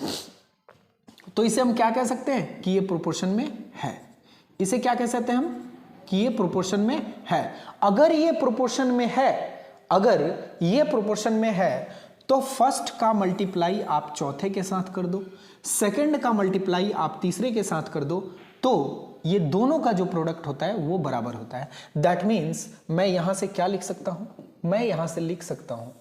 तो इसे हम क्या कह सकते हैं? कि ये प्रोपोर्शन में है। इसे क्या कह सकते हैं हम? कि ये प्रोपोर्शन में है। अगर ये प्रोपोर्शन में है, अगर ये प्रोपोर्शन में है तो फर्स्ट का मल्टीप्लाई आप चौथे के साथ कर दो, सेकंड का मल्टीप्लाई आप तीसरे के साथ कर दो, तो ये दोनों का जो प्रोडक्ट होता है वो बराबर होता है। दैट मीन्स मैं यहां से क्या लिख सकता हूं? मैं यहां से लिख सकता हूं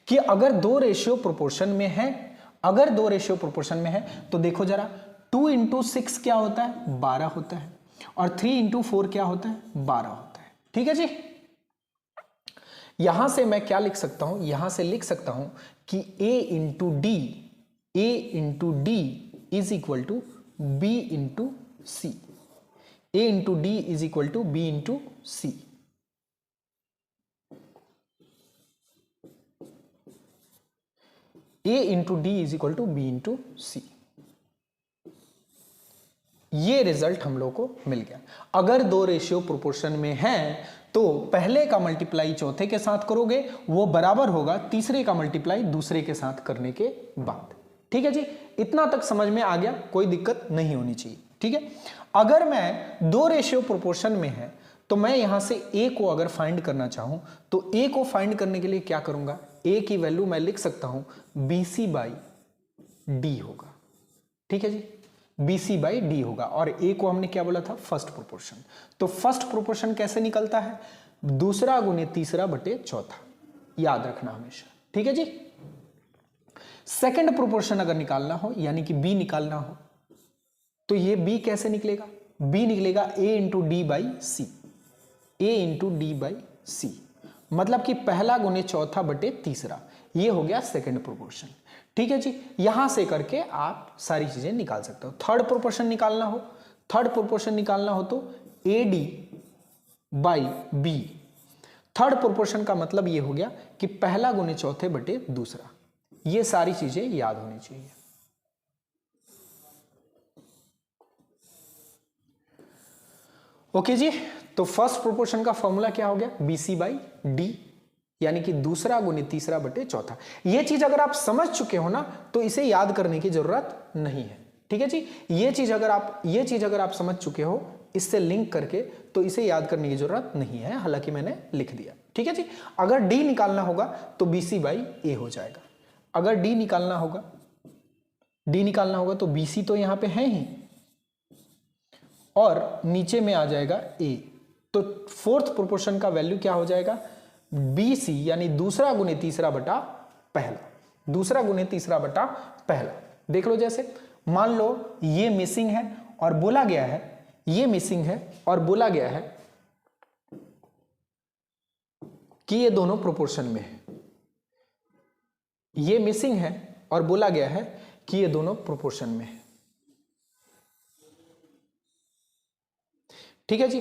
कि अगर दो रेशियो प्रोपोर्शन में है, अगर दो रेशियो प्रोपोर्शन में है तो देखो जरा, 2 इंटू 6 क्या होता है, 12 होता है, और 3 इंटू 4 क्या होता है, 12 होता है। ठीक है जी। यहां से मैं क्या लिख सकता हूं, यहां से लिख सकता हूं कि a into D, a into D is equal to b into C, a into D is equal to b into C. a into D is equal to B into C. ये रिजल्ट हम लोग को मिल गया। अगर दो ratio proportion में हैं तो पहले का मल्टीप्लाई चौथे के साथ करोगे, वो बराबर होगा तीसरे का मल्टीप्लाई दूसरे के साथ करने के बाद। ठीक है जी, इतना तक समझ में आ गया, कोई दिक्कत नहीं होनी चाहिए। ठीक है, अगर मैं दो रेशियो प्रोपोर्शन में है तो मैं यहां से a को अगर फाइंड करना चाहूं तो a को फाइंड करने के लिए क्या करूंगा, a की वैल्यू मैं लिख सकता हूं BC बाई डी होगा। ठीक है जी, BC बाई डी होगा, और a को हमने क्या बोला था, फर्स्ट प्रोपोर्शन। तो फर्स्ट प्रोपोर्शन कैसे निकलता है, दूसरा गुने तीसरा बटे चौथा, याद रखना हमेशा। ठीक है जी। सेकंड प्रोपोर्शन अगर निकालना हो, यानी कि b निकालना हो, तो ये b कैसे निकलेगा, b निकलेगा a into D by C, a into D by C, मतलब कि पहला गुने चौथा बटे तीसरा, ये हो गया सेकंड प्रोपोर्शन। ठीक है जी, यहां से करके आप सारी चीजें निकाल सकते हो। थर्ड प्रोपोर्शन निकालना हो, थर्ड प्रोपोर्शन निकालना हो तो AD बाई बी, थर्ड प्रोपोर्शन का मतलब ये हो गया कि पहला गुने चौथे बटे दूसरा। ये सारी चीजें याद होनी चाहिए। ओके जी, तो फर्स्ट प्रोपोर्शन का फॉर्मूला क्या हो गया, BC बाई डी, यानी कि दूसरा गुने तीसरा बटे चौथा। ये चीज अगर आप समझ चुके हो ना तो इसे याद करने की जरूरत नहीं है। ठीक है जी, ये चीज अगर आप समझ चुके हो इससे लिंक करके, तो इसे याद करने की जरूरत नहीं है, हालांकि मैंने लिख दिया। ठीक है जी, अगर डी निकालना होगा तो BC बाई ए हो जाएगा। अगर डी निकालना होगा तो BC तो यहां पे है ही, और नीचे में आ जाएगा A, तो फोर्थ प्रोपोर्शन का वैल्यू क्या हो जाएगा, BC यानी दूसरा गुने तीसरा बटा पहला, दूसरा गुने तीसरा बटा पहला। देख लो, जैसे मान लो ये मिसिंग है और बोला गया है, ये मिसिंग है और बोला गया है कि ये दोनों प्रोपोर्शन में है, ये मिसिंग है और बोला गया है कि ये दोनों प्रोपोर्शन में है। ठीक है जी,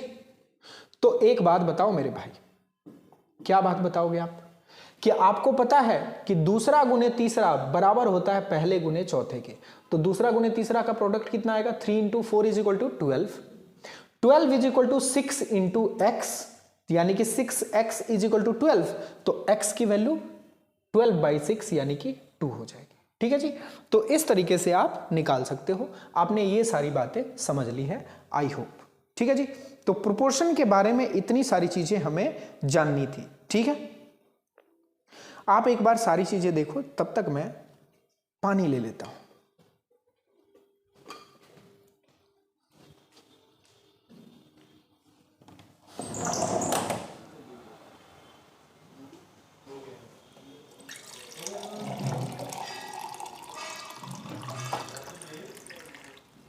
तो एक बात बताओ मेरे भाई, क्या बात बताओगे आप, कि आपको पता है कि दूसरा गुने तीसरा बराबर होता है पहले गुने चौथे के, तो दूसरा गुने तीसरा का प्रोडक्ट कितना आएगा, 3 into 4 is equal to 12, 12 is equal to 6 into x, यानी कि 6x इज इक्वल टू 12, तो x की वैल्यू 12/6 यानी कि 2 हो जाएगी। ठीक है जी, तो इस तरीके से आप निकाल सकते हो। आपने ये सारी बातें समझ ली है, आई होप। ठीक है जी, तो प्रोपोर्शन के बारे में इतनी सारी चीजें हमें जाननी थी। ठीक है, आप एक बार सारी चीजें देखो, तब तक मैं पानी ले लेता हूं।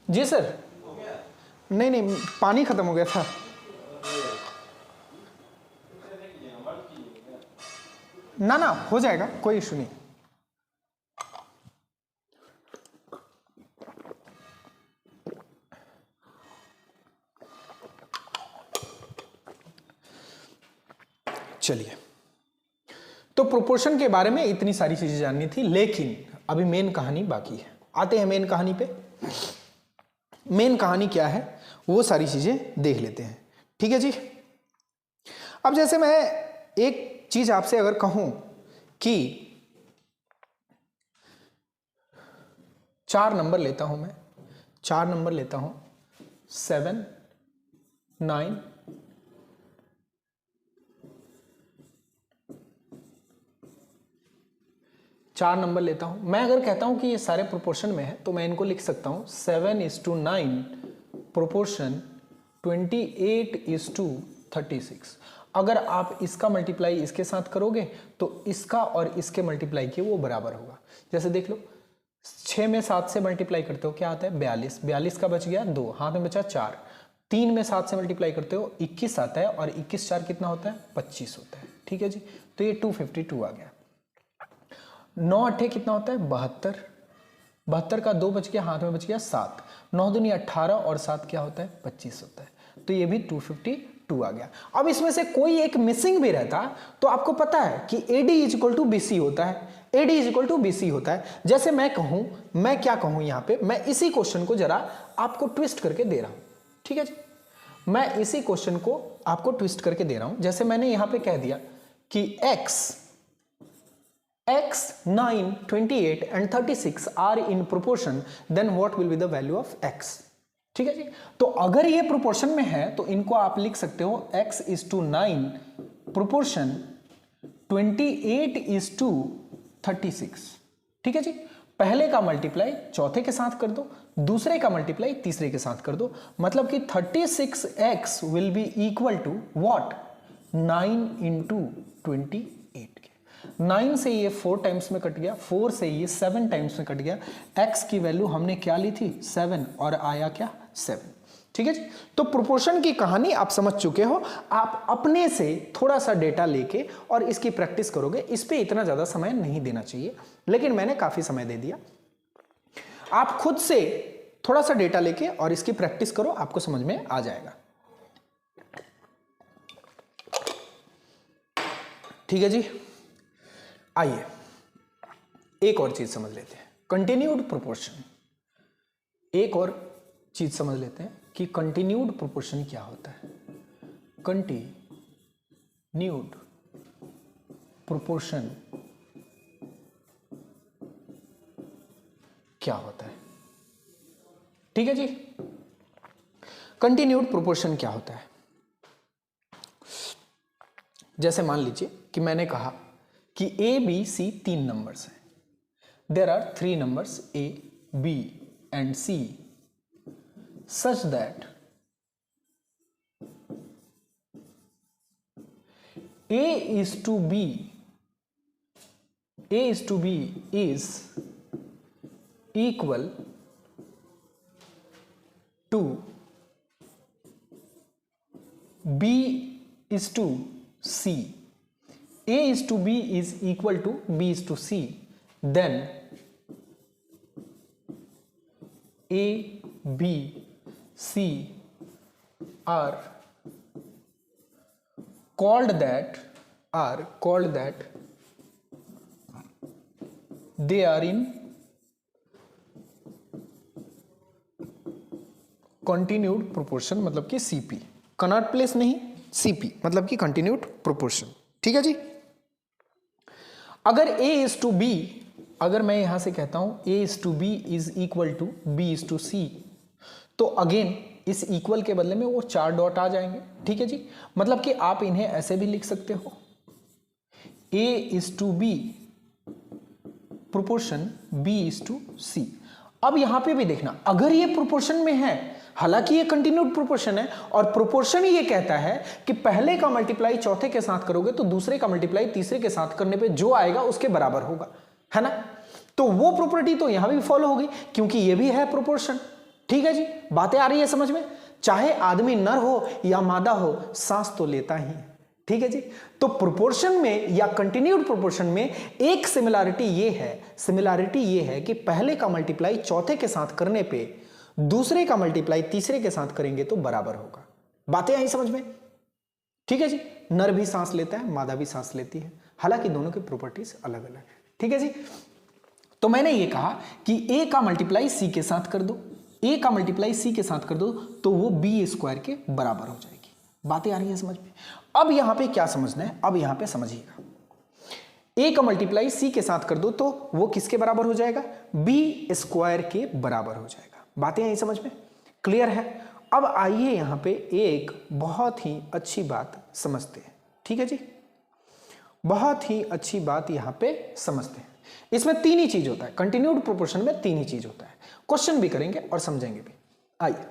जी सर, नहीं, पानी खत्म हो गया था। ना हो जाएगा, कोई इशू नहीं। चलिए, तो प्रोपोर्शन के बारे में इतनी सारी चीजें जाननी थी, लेकिन अभी मेन कहानी बाकी है। आते हैं मेन कहानी पे। मेन कहानी क्या है वो सारी चीजें देख लेते हैं। ठीक है जी, अब जैसे मैं एक चीज आपसे अगर कहूं कि 4 नंबर लेता हूं, मैं 4 नंबर लेता हूं, 7, 9, 4 नंबर लेता हूं, मैं अगर कहता हूं कि ये सारे प्रोपोर्शन में है तो मैं इनको लिख सकता हूं 7:9 प्रोपोर्शन 28:13 36। अगर आप इसका मल्टीप्लाई इसके साथ करोगे तो इसका और इसके मल्टीप्लाई के वो बराबर होगा। जैसे देख लो, 6 में 7 से मल्टीप्लाई करते हो क्या आता है 42, 42 का बच गया 2, हाथ में बचा 4। 3 में 7 से मल्टीप्लाई करते हो 21 आता है, और 21 4 कितना होता है 25 होता है। ठीक है जी, तो ये 252 आ गया। 9 8 कितना होता है 72, 72 का 2 बच गया, हाथ में बच गया 7। 9 दूनी 18 और 7 क्या होता है 25 होता है, तो ये भी 252 आ गया। अब इसमें से कोई एक मिसिंग भी रहता तो आपको पता है कि AD इक्वल टू BC होता है, AD इक्वल टू BC होता है। जैसे मैं कहूं, मैं क्या कहूं यहां पे, मैं इसी क्वेश्चन को जरा आपको ट्विस्ट करके दे रहा हूं। ठीक है जी, मैं इसी क्वेश्चन को आपको ट्विस्ट करके दे रहा हूं। जैसे मैंने यहां पे कह दिया कि x 9, 28 and 36 are in proportion, then what will be the value of x? ठीक है जी, तो अगर ये प्रोपोर्शन में है तो इनको आप लिख सकते हो x is to 9 proportion 28 is to 36। ठीक है जी, पहले का मल्टीप्लाई चौथे के साथ कर दो, दूसरे का मल्टीप्लाई तीसरे के साथ कर दो, मतलब कि 36x will be equal to what 9 into 28 के। 9 से ये 4 टाइम्स में कट गया, 4 से ये 7 टाइम्स में कट गया। x की वैल्यू हमने क्या ली थी 7, और आया क्या 7। ठीक है जी, तो प्रोपोर्शन की कहानी आप समझ चुके हो। आप अपने से थोड़ा सा डेटा लेके और इसकी प्रैक्टिस करोगे। इस पे इतना ज्यादा समय नहीं देना चाहिए, लेकिन मैंने काफी समय दे दिया। आप खुद से थोड़ा सा डेटा लेके और इसकी प्रैक्टिस करो, आपको समझ में आ जाएगा। ठीक है जी, आइए एक और चीज समझ लेते हैं, कंटिन्यूड प्रोपोर्शन। एक और चीज समझ लेते हैं कि कंटिन्यूड प्रोपोर्शन क्या होता है। कंटिन्यूड प्रोपोर्शन क्या होता है। ठीक है जी, कंटिन्यूड प्रोपोर्शन क्या होता है। जैसे मान लीजिए कि मैंने कहा कि A B C 3 नंबर्स हैं। There are 3 numbers A, B and C such that A is to B is equal to B is to C, A is to B is equal to B is to C, then A, B, C are called that they are in continued proportion, मतलब कि CP, Connaught place नहीं, CP मतलब कि continued proportion. ठीक है जी, अगर A is to B, अगर मैं यहां से कहता हूं A is to B is equal to B is to C, तो अगेन इस इक्वल के बदले में वो 4 डॉट आ जाएंगे। ठीक है जी, मतलब कि आप इन्हें ऐसे भी लिख सकते हो A is to B proportion B is to C। अब यहां पे भी देखना, अगर ये प्रोपोर्शन में है, हालांकि ये कंटिन्यूड प्रोपोर्शन है, और प्रोपोर्शन ये कहता है कि पहले का मल्टीप्लाई चौथे के साथ करोगे तो दूसरे का मल्टीप्लाई तीसरे के साथ करने पे जो आएगा उसके बराबर होगा, है ना। तो वो प्रॉपर्टी तो यहां भी फॉलो होगी क्योंकि ये भी है प्रोपोर्शन। ठीक है जी, बातें आ रही है समझ में। चाहे आदमी नर हो या मादा हो, सांस तो लेता ही है। ठीक है जी, तो प्रोपोर्शन में या कंटिन्यूड प्रोपोर्शन में एक सिमिलैरिटी ये है कि पहले का मल्टीप्लाई चौथे के साथ करने पे दूसरे का मल्टीप्लाई तीसरे के साथ करेंगे तो बराबर होगा। बातें आई समझ में। ठीक है जी, नर भी सांस लेता है, मादा भी सांस लेती है, हालांकि दोनों की प्रॉपर्टीज अलग अलग है। ठीक है जी, तो मैंने ये कहा कि A का मल्टीप्लाई C के साथ कर दो, A का मल्टीप्लाई C के साथ कर दो तो वो B स्क्वायर के बराबर हो जाएगी। बातें आ रही है समझ में। अब यहां पे क्या समझना है, अब यहां पे समझिएगा, A का मल्टीप्लाई C के साथ कर दो तो वो किसके बराबर हो जाएगा, B स्क्वायर के बराबर हो जाएगा। बातें आई समझ में, क्लियर है। अब आइए यहां पे एक बहुत ही अच्छी बात समझते हैं। ठीक है जी, बहुत ही अच्छी बात यहां पे समझते हैं। इसमें 3 ही चीज होता है, कंटिन्यूड प्रोपोर्शन में 3 ही चीज होता है। क्वेश्चन भी करेंगे और समझेंगे भी। आइए,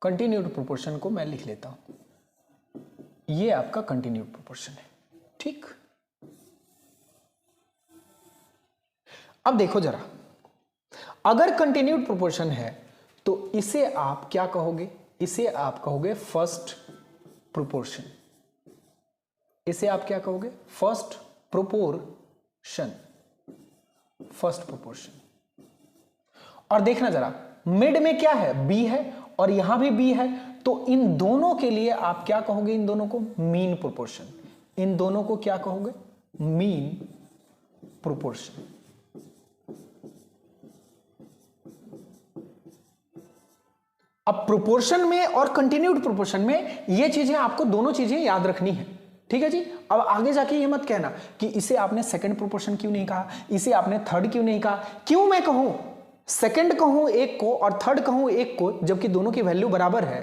कंटिन्यूड प्रोपोर्शन को मैं लिख लेता हूं, ये आपका कंटिन्यूड प्रोपोर्शन है। ठीक, अब देखो जरा, अगर कंटिन्यूड प्रोपोर्शन है तो इसे आप क्या कहोगे? इसे आप कहोगे फर्स्ट प्रोपोर्शन। इसे आप क्या कहोगे? First proportion, first proportion. और देखना जरा, मिड में क्या है? बी है, और यहां भी बी है, तो इन दोनों के लिए आप क्या कहोगे? इन दोनों को मीन प्रोपोर्शन। इन दोनों को क्या कहोगे? Mean proportion. अब प्रोपोर्शन में और कंटिन्यूड प्रोपोर्शन में ये चीजें आपको दोनों चीजें याद रखनी है। ठीक है जी। अब आगे जाके ये मत कहना कि इसे आपने सेकंड प्रोपोर्शन क्यों नहीं कहा, इसे आपने थर्ड क्यों नहीं कहा। क्यों मैं कहूं सेकंड कहूं एक को और थर्ड कहूं एक को, जबकि दोनों की वैल्यू बराबर है?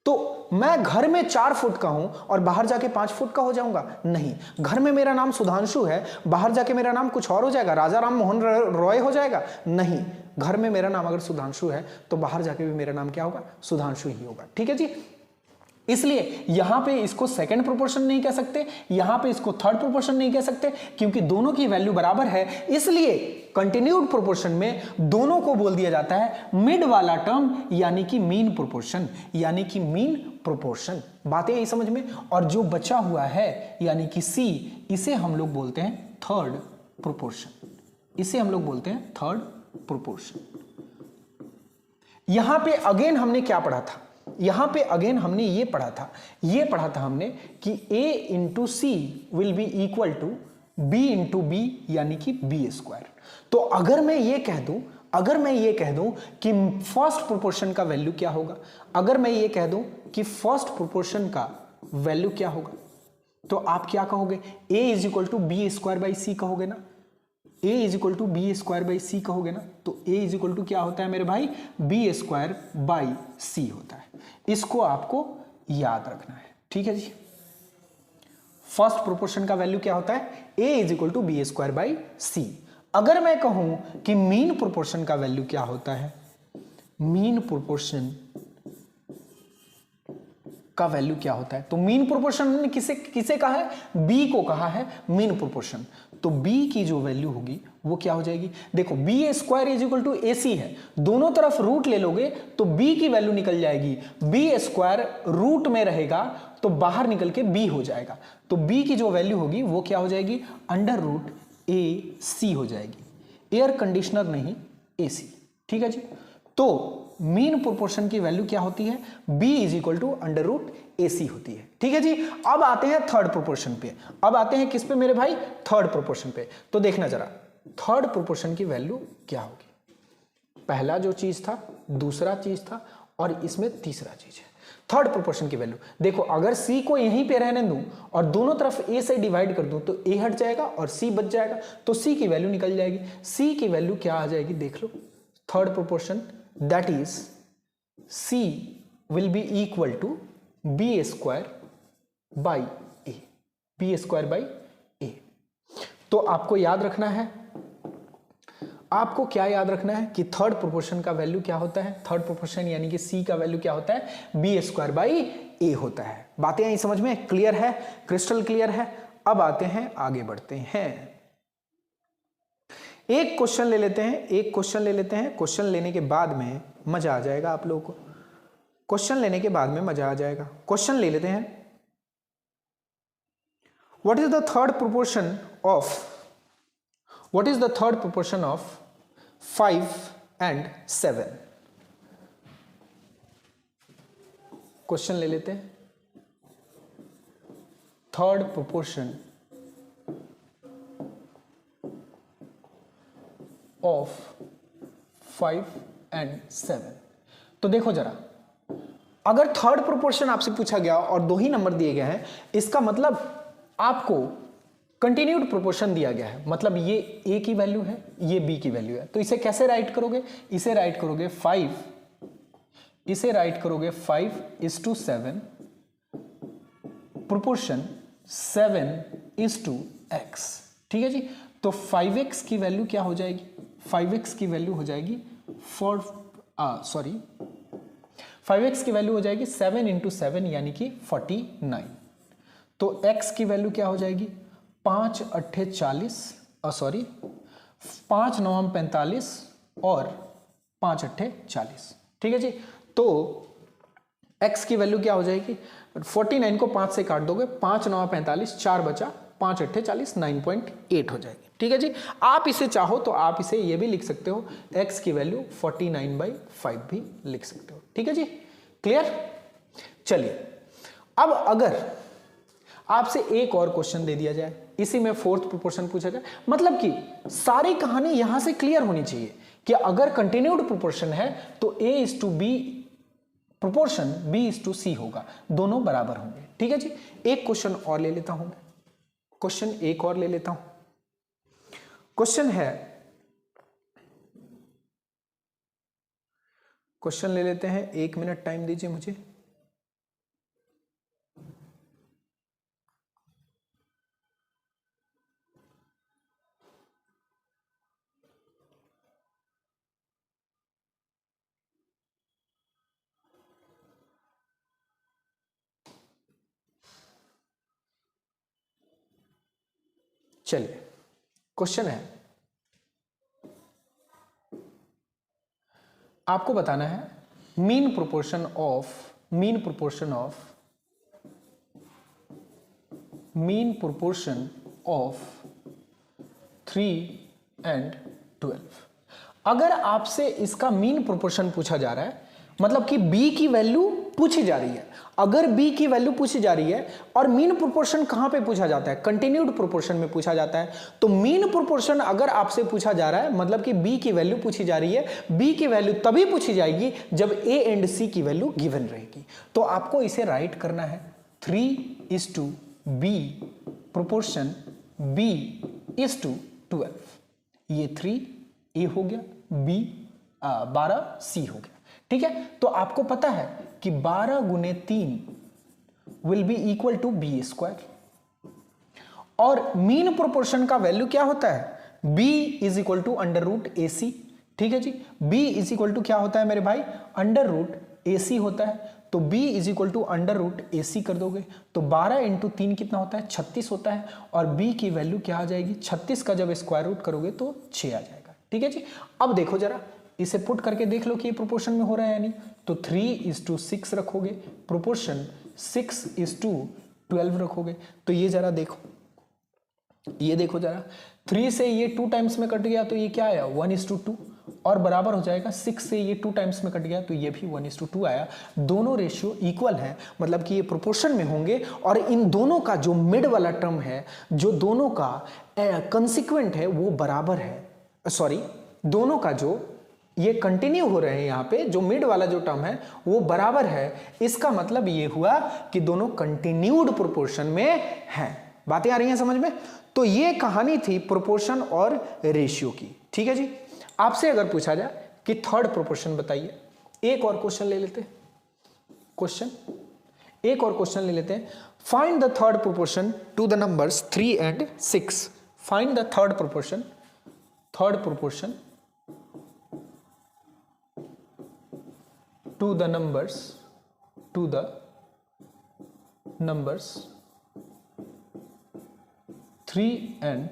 तो मैं घर में 4 फुट का हूं और बाहर जाके 5 फुट का हो जाऊंगा? नहीं। घर में मेरा नाम सुधांशु है, बाहर जाके मेरा नाम कुछ और हो जाएगा, राजा राम मोहन रॉय हो जाएगा? नहीं। घर में मेरा नाम अगर सुधांशु है तो बाहर जाके भी मेरा नाम क्या होगा? सुधांशु ही होगा। ठीक है जी। इसलिए यहां पे इसको सेकंड प्रोपोर्शन नहीं कह सकते, यहां पे इसको थर्ड प्रोपोर्शन नहीं कह सकते, क्योंकि दोनों की वैल्यू बराबर है। इसलिए कंटिन्यूड प्रोपोर्शन में दोनों को बोल दिया जाता है मिड वाला टर्म, यानी कि मीन प्रोपोर्शन, यानी कि मीन प्रोपोर्शन। बातें यही समझ में। और जो बचा हुआ है यानी कि सी, इसे हम लोग बोलते हैं थर्ड प्रोपोर्शन। इसे हम लोग बोलते हैं थर्ड प्रोपोर्शन। यहां पे अगेन हमने क्या पढ़ा था? यहां पे अगेन हमने ये पढ़ा था हमने कि a into c will be equal to b into b, यानी कि b स्क्वायर। तो अगर मैं ये कह दूं कि फर्स्ट प्रोपोर्शन का वैल्यू क्या होगा, अगर मैं ये कह दूं कि फर्स्ट प्रोपोर्शन का वैल्यू क्या होगा, तो आप क्या कहोगे? a is equal to B square by C कहोगे ना? a is equal to B square by C कहोगे ना? तो a इज इक्वल टू क्या होता है मेरे भाई? बी स्क्वायर बाई सी होता है। इसको आपको याद रखना है। ठीक है जी। फर्स्ट प्रोपोर्शन का वैल्यू क्या होता है? a is equal to B square by C. अगर मैं कहूं कि मीन प्रोपोर्शन का वैल्यू क्या होता है, मीन प्रोपोर्शन का वैल्यू क्या होता है, तो मीन प्रोपोर्शन ने किसे कहा है? बी को कहा है मीन प्रोपोर्शन। तो b की जो वैल्यू होगी वो क्या हो जाएगी? देखो B square is equal to A C है, दोनों तरफ रूट ले लोगे तो b की वैल्यू निकल जाएगी। बी स्क्वायर रूट में रहेगा तो बाहर निकल के b हो जाएगा, तो b की जो वैल्यू होगी वो क्या हो जाएगी? अंडर रूट ए सी हो जाएगी। एयर कंडीशनर नहीं, ए सी। ठीक है जी। तो मीन प्रोपोर्शन की वैल्यू क्या होती है? b is equal to under root A C होती है। ठीक है जी। अब आते हैं थर्ड प्रोपोर्शन पे। अब आते हैं किस पे मेरे भाई? थर्ड प्रोपोर्शन पे। तो देखना जरा, थर्ड प्रोपोर्शन की वैल्यू क्या होगी? पहला जो चीज था, दूसरा चीज था, और इसमें तीसरा चीज है। थर्ड प्रोपोर्शन की वैल्यू देखो, अगर c को यहीं पे रहने दूं और दोनों तरफ a से डिवाइड कर दूं तो a हट जाएगा और c बच जाएगा, तो c की वैल्यू निकल जाएगी। c की वैल्यू क्या आ जाएगी? देख लो, third proportion that is c will be equal to b square by a, b square by a। तो आपको याद रखना है, आपको क्या याद रखना है कि थर्ड प्रोपोर्शन का वैल्यू क्या होता है? थर्ड प्रोपोर्शन यानी कि c का वैल्यू क्या होता है? b स्क्वायर बाई a होता है। बातें यही समझ में क्लियर है? क्रिस्टल क्लियर है? अब आते हैं, आगे बढ़ते हैं। एक क्वेश्चन ले लेते हैं, क्वेश्चन लेने के बाद में मजा आ जाएगा आप लोगों को। क्वेश्चन लेने के बाद में मजा आ जाएगा। क्वेश्चन ले लेते हैं। What is the third proportion of 5 and 7? Question ले लेते हैं। Third proportion of 5 and 7। तो देखो जरा, अगर थर्ड प्रोपोर्शन आपसे पूछा गया और 2 ही नंबर दिए गए हैं, इसका मतलब आपको कंटिन्यूड प्रोपोर्शन दिया गया है, मतलब ये a की वैल्यू है, ये b की वैल्यू है। तो इसे कैसे राइट करोगे? इसे राइट करोगे 5:7 प्रोपोर्शन 7:x। ठीक है जी। तो 5x की वैल्यू क्या हो जाएगी? 5x की वैल्यू हो जाएगी 5x की वैल्यू हो जाएगी 7 इंटू 7 यानी कि 49। तो x की वैल्यू क्या हो जाएगी 5 अट्ठे 40 सॉरी 5 9 45 और 5 अट्ठे 40। ठीक है जी। तो x की वैल्यू क्या हो जाएगी 49 को 5 से काट दोगे 5 9 45 4 बचा 5 अट्ठे 40 9.8 हो जाएगी। ठीक है जी। आप इसे चाहो तो आप इसे ये भी लिख सकते हो x की वैल्यू 49/5 भी लिख सकते हो। ठीक है जी, क्लियर। चलिए अब अगर आपसे एक और क्वेश्चन दे दिया जाए, इसी में फोर्थ प्रोपोर्शन पूछा जाए, मतलब कि सारी कहानी यहां से क्लियर होनी चाहिए कि अगर कंटिन्यूड प्रोपोर्शन है तो a is to b proportion b is to c होगा, दोनों बराबर होंगे। ठीक है जी। एक क्वेश्चन और ले लेता हूं मैं, क्वेश्चन एक और ले लेता हूं। क्वेश्चन है, क्वेश्चन ले लेते हैं, 1 मिनट टाइम दीजिए मुझे। चलिए क्वेश्चन है, आपको बताना है मीन प्रोपोर्शन ऑफ 3 and 12। अगर आपसे इसका मीन प्रोपोर्शन पूछा जा रहा है, मतलब कि b की वैल्यू पूछी जा रही है, अगर b की वैल्यू पूछी जा रही है और मीन प्रोपोर्शन कहां पे पूछा जाता है, कंटिन्यूड प्रोपोर्शन में पूछा जाता है, तो मीन प्रोपोर्शन अगर आपसे पूछा जा रहा है मतलब कि b की वैल्यू पूछी जा रही है, b की वैल्यू तभी पूछी जाएगी जब a एंड c की वैल्यू गिवन रहेगी। तो आपको इसे राइट करना है 3:b proportion b is to 12। ये 3a हो गया, b 12c हो गया। ठीक है। तो आपको पता है कि 12 गुने 3 will be equal to b²। और मीन प्रोपोर्शन का वैल्यू क्या होता है, b is equal to √ac। ठीक है जी। b इज इक्वल टू क्या होता है मेरे भाई, √ac होता है। तो b is equal to √ac कर दोगे तो 12 इंटू 3 कितना होता है, 36 होता है। और b की वैल्यू क्या आ जाएगी, 36 का जब स्क्वायर रूट करोगे तो 6 आ जाएगा। ठीक है जी। अब देखो जरा, इसे पुट करके देख लो कि ये प्रोपोर्शन में हो रहा है या नहीं। तो 3:6 रखोगे, प्रोपोर्शन 6:12 रखोगे। तो ये जरा देखो, ये देखो जरा, 3 से ये 2 टाइम्स में कट गया तो ये क्या आया 1:2 और बराबर हो जाएगा 6 से ये 2 टाइम्स में कट गया तो ये भी 1:2 आया। दोनों रेशियो इक्वल है, मतलब कि ये प्रोपोर्शन में होंगे। और इन दोनों का जो मिड वाला टर्म है, जो दोनों का कंसिक्वेंट है वो बराबर है, सॉरी दोनों का जो ये कंटिन्यू हो रहे हैं यहाँ पे, जो मिड वाला जो टर्म है वो बराबर है। इसका मतलब ये हुआ कि दोनों कंटिन्यूड प्रोपोर्शन में हैं। बातें आ रही हैं समझ में। तो ये कहानी थी प्रोपोर्शन और रेशियो की। ठीक है जी। आपसे अगर पूछा जाए कि थर्ड प्रोपोर्शन बताइए, एक और क्वेश्चन ले लेते हैं, एक और क्वेश्चन ले लेते हैं। Find the third proportion to the numbers 3 and 6। Find the third proportion to the numbers 3 and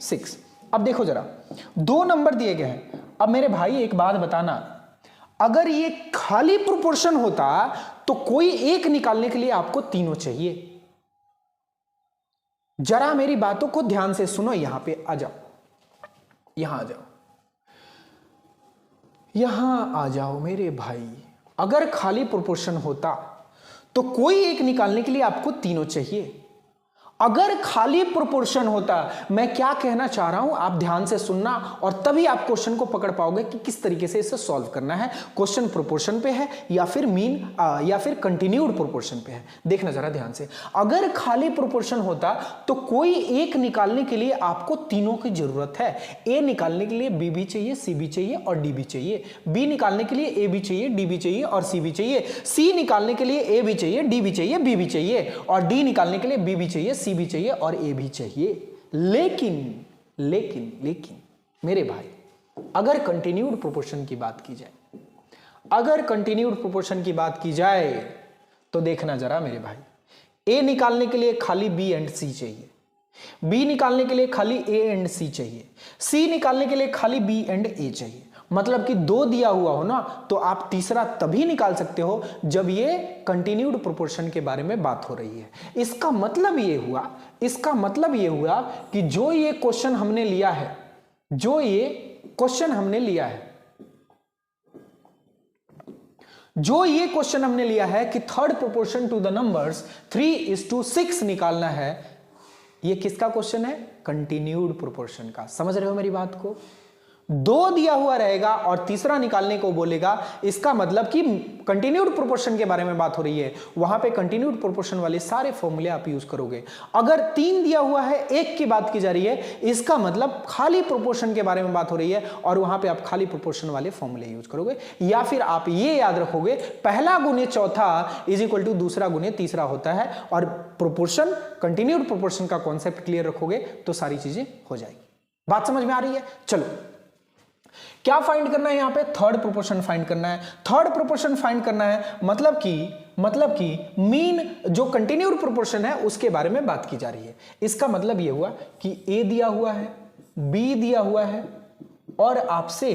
6। अब देखो जरा, 2 नंबर दिए गए हैं। अब मेरे भाई एक बात बताना, अगर ये खाली प्रोपोर्शन होता तो कोई एक निकालने के लिए आपको तीनों चाहिए। जरा मेरी बातों को ध्यान से सुनो, यहां पे आ जाओ, यहां आ जाओ, यहां आ जाओ मेरे भाई। अगर खाली प्रोपोर्शन होता तो कोई एक निकालने के लिए आपको तीनों चाहिए। अगर खाली प्रोपोर्शन होता, मैं क्या कहना चाह रहा हूं आप ध्यान से सुनना और तभी आप क्वेश्चन को पकड़ पाओगे कि किस तरीके से इसे सॉल्व करना है। क्वेश्चन प्रोपोर्शन पे है या फिर मीन या फिर कंटिन्यूड प्रोपोर्शन पे है। देखना जरा ध्यान से, अगर खाली प्रोपोर्शन होता तो कोई एक निकालने के लिए आपको तीनों की जरूरत है। ए निकालने के लिए बी भी चाहिए, सी भी चाहिए और डी भी चाहिए। बी निकालने के लिए ए भी चाहिए, डी भी चाहिए और सी भी चाहिए। सी निकालने के लिए ए भी चाहिए, डी भी चाहिए, बी भी चाहिए और डी निकालने के लिए बी भी चाहिए, सी भी चाहिए और ए भी चाहिए। लेकिन लेकिन लेकिन मेरे भाई, अगर कंटिन्यूड प्रोपोर्शन की बात की जाए, अगर कंटिन्यूड प्रोपोर्शन की बात की जाए तो देखना जरा मेरे भाई, ए निकालने के लिए खाली बी एंड सी चाहिए, बी निकालने के लिए खाली ए एंड सी चाहिए, सी निकालने के लिए खाली बी एंड ए चाहिए। मतलब कि 2 दिया हुआ हो ना, तो आप तीसरा तभी निकाल सकते हो जब ये कंटिन्यूड प्रोपोर्शन के बारे में बात हो रही है। इसका मतलब ये हुआ, इसका मतलब ये हुआ कि जो ये क्वेश्चन हमने लिया है, जो ये क्वेश्चन हमने लिया है, जो ये क्वेश्चन हमने लिया है कि third proportion to the numbers 3:6 निकालना है, ये किसका क्वेश्चन है? कंटिन्यूड प्रोपोर्शन का। समझ रहे हो मेरी बात को? 2 दिया हुआ रहेगा और तीसरा निकालने को बोलेगा, इसका मतलब कि कंटिन्यूड प्रोपोर्शन के बारे में बात हो रही है, वहां पे कंटिन्यूड प्रोपोर्शन वाले सारे फॉर्मूले आप यूज करोगे। अगर 3 दिया हुआ है, 1 की बात की जा रही है, इसका मतलब खाली प्रोपोर्शन के बारे में बात हो रही है और वहां पे आप खाली प्रोपोर्शन वाले फॉर्मूले यूज करोगे। या फिर आप ये याद रखोगे, पहला गुने चौथा इज इक्वल टू दूसरा गुने तीसरा होता है, और प्रोपोर्शन, कंटिन्यूड प्रोपोर्शन का कॉन्सेप्ट क्लियर रखोगे तो सारी चीजें हो जाएगी। बात समझ में आ रही है? चलो, क्या फाइंड करना है? यहां पे थर्ड प्रोपोर्शन फाइंड करना है। थर्ड प्रोपोर्शन फाइंड करना है मतलब कि मीन जो कंटिन्यूड प्रोपोर्शन है उसके बारे में बात की जा रही है। इसका मतलब यह हुआ कि ए दिया हुआ है, बी दिया हुआ है और आपसे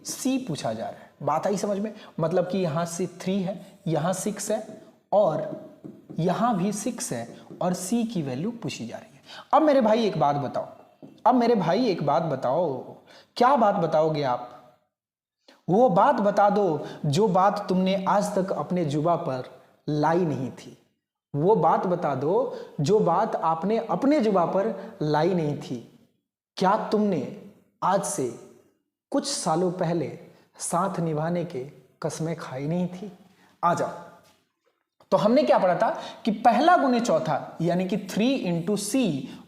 सी पूछा जा रहा है। बात आई समझ में? मतलब कि यहां से 3 है, यहां 6 है और यहां भी 6 है और सी की वैल्यू पूछी जा रही है। अब मेरे भाई एक बात बताओ, क्या बात बताओगे आप? वो बात बता दो जो बात तुमने आज तक अपने जुबा पर लाई नहीं थी। वो बात बता दो जो बात आपने अपने जुबा पर लाई नहीं थी। क्या तुमने आज से कुछ सालों पहले साथ निभाने के कसमें खाई नहीं थी? आ जाओ। तो हमने क्या पढ़ा था कि पहला गुने चौथा यानी कि 3 into C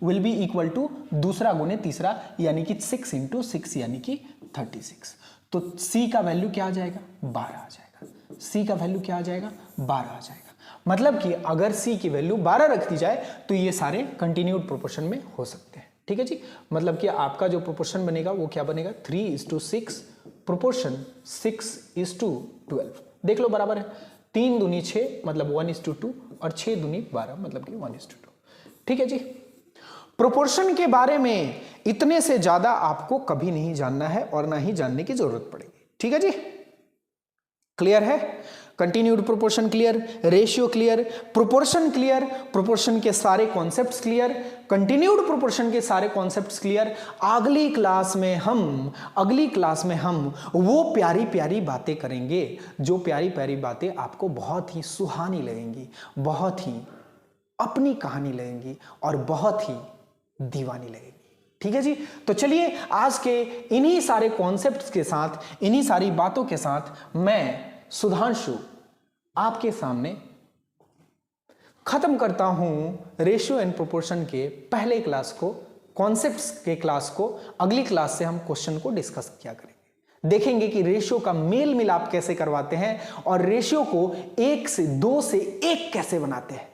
will be equal to दूसरा गुने तीसरा यानी कि 6 into 6 यानी कि 36। तो C का वैल्यू क्या आ जाएगा? 12 आ जाएगा। C का वैल्यू क्या आ जाएगा? 12 आ जाएगा। मतलब कि अगर C की वैल्यू 12 रख दी जाए तो ये सारे कंटिन्यूड प्रोपोर्शन में हो सकते हैं। ठीक है जी? मतलब कि आपका जो प्रोपोर्शन बनेगा वो क्या बनेगा? 3:6 प्रोपोर्शन 6:12। देख लो बराबर है। 3 दूनी 6 मतलब 1:2 और 6 दूनी 12 मतलब कि 1:2। ठीक है जी? प्रोपोर्शन के बारे में इतने से ज्यादा आपको कभी नहीं जानना है और ना ही जानने की जरूरत पड़ेगी। ठीक है जी? क्लियर है? Continued proportion clear, ratio clear, proportion clear, proportion के सारे कॉन्सेप्ट्स क्लियर, कंटिन्यूड प्रोपोर्शन के सारे कॉन्सेप्ट्स क्लियर। अगली क्लास में हम वो प्यारी प्यारी बातें करेंगे, जो प्यारी प्यारी बातें आपको बहुत ही सुहानी लगेंगी, बहुत ही अपनी कहानी लगेंगी और बहुत ही दीवानी लगेगी। ठीक है जी? तो चलिए आज के इन्हीं सारे कॉन्सेप्ट्स के साथ, इन्हीं सारी बातों के साथ मैं सुधांशु आपके सामने खत्म करता हूं रेशियो एंड प्रोपोर्शन के पहले क्लास को, कॉन्सेप्ट्स के क्लास को। अगली क्लास से हम क्वेश्चन को डिस्कस किया करेंगे, देखेंगे कि रेशियो का मेल मिलाप कैसे करवाते हैं और रेशियो को 1 से 2 से 1 कैसे बनाते हैं।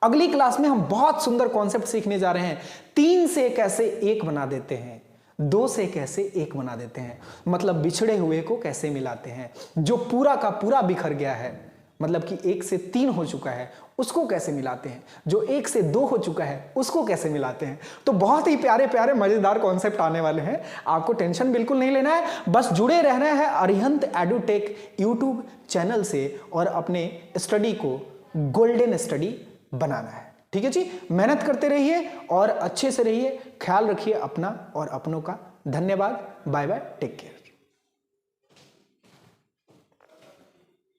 अगली क्लास में हम बहुत सुंदर कॉन्सेप्ट सीखने जा रहे हैं। 3 से कैसे 1 बना देते हैं, 2 से कैसे 1 बना देते हैं, मतलब बिछड़े हुए को कैसे मिलाते हैं, जो पूरा का पूरा बिखर गया है, मतलब कि 1 से 3 हो चुका है, उसको कैसे मिलाते हैं, जो 1 से 2 हो चुका है उसको कैसे मिलाते हैं। तो बहुत ही प्यारे प्यारे मजेदार कॉन्सेप्ट आने वाले हैं। आपको टेंशन बिल्कुल नहीं लेना है, बस जुड़े रहना है अरिहंत एडुटेक यूट्यूब चैनल से और अपने स्टडी को गोल्डन स्टडी बनाना है। ठीक है जी? मेहनत करते रहिए और अच्छे से रहिए, ख्याल रखिए अपना और अपनों का। धन्यवाद, बाय बाय, टेक केयर।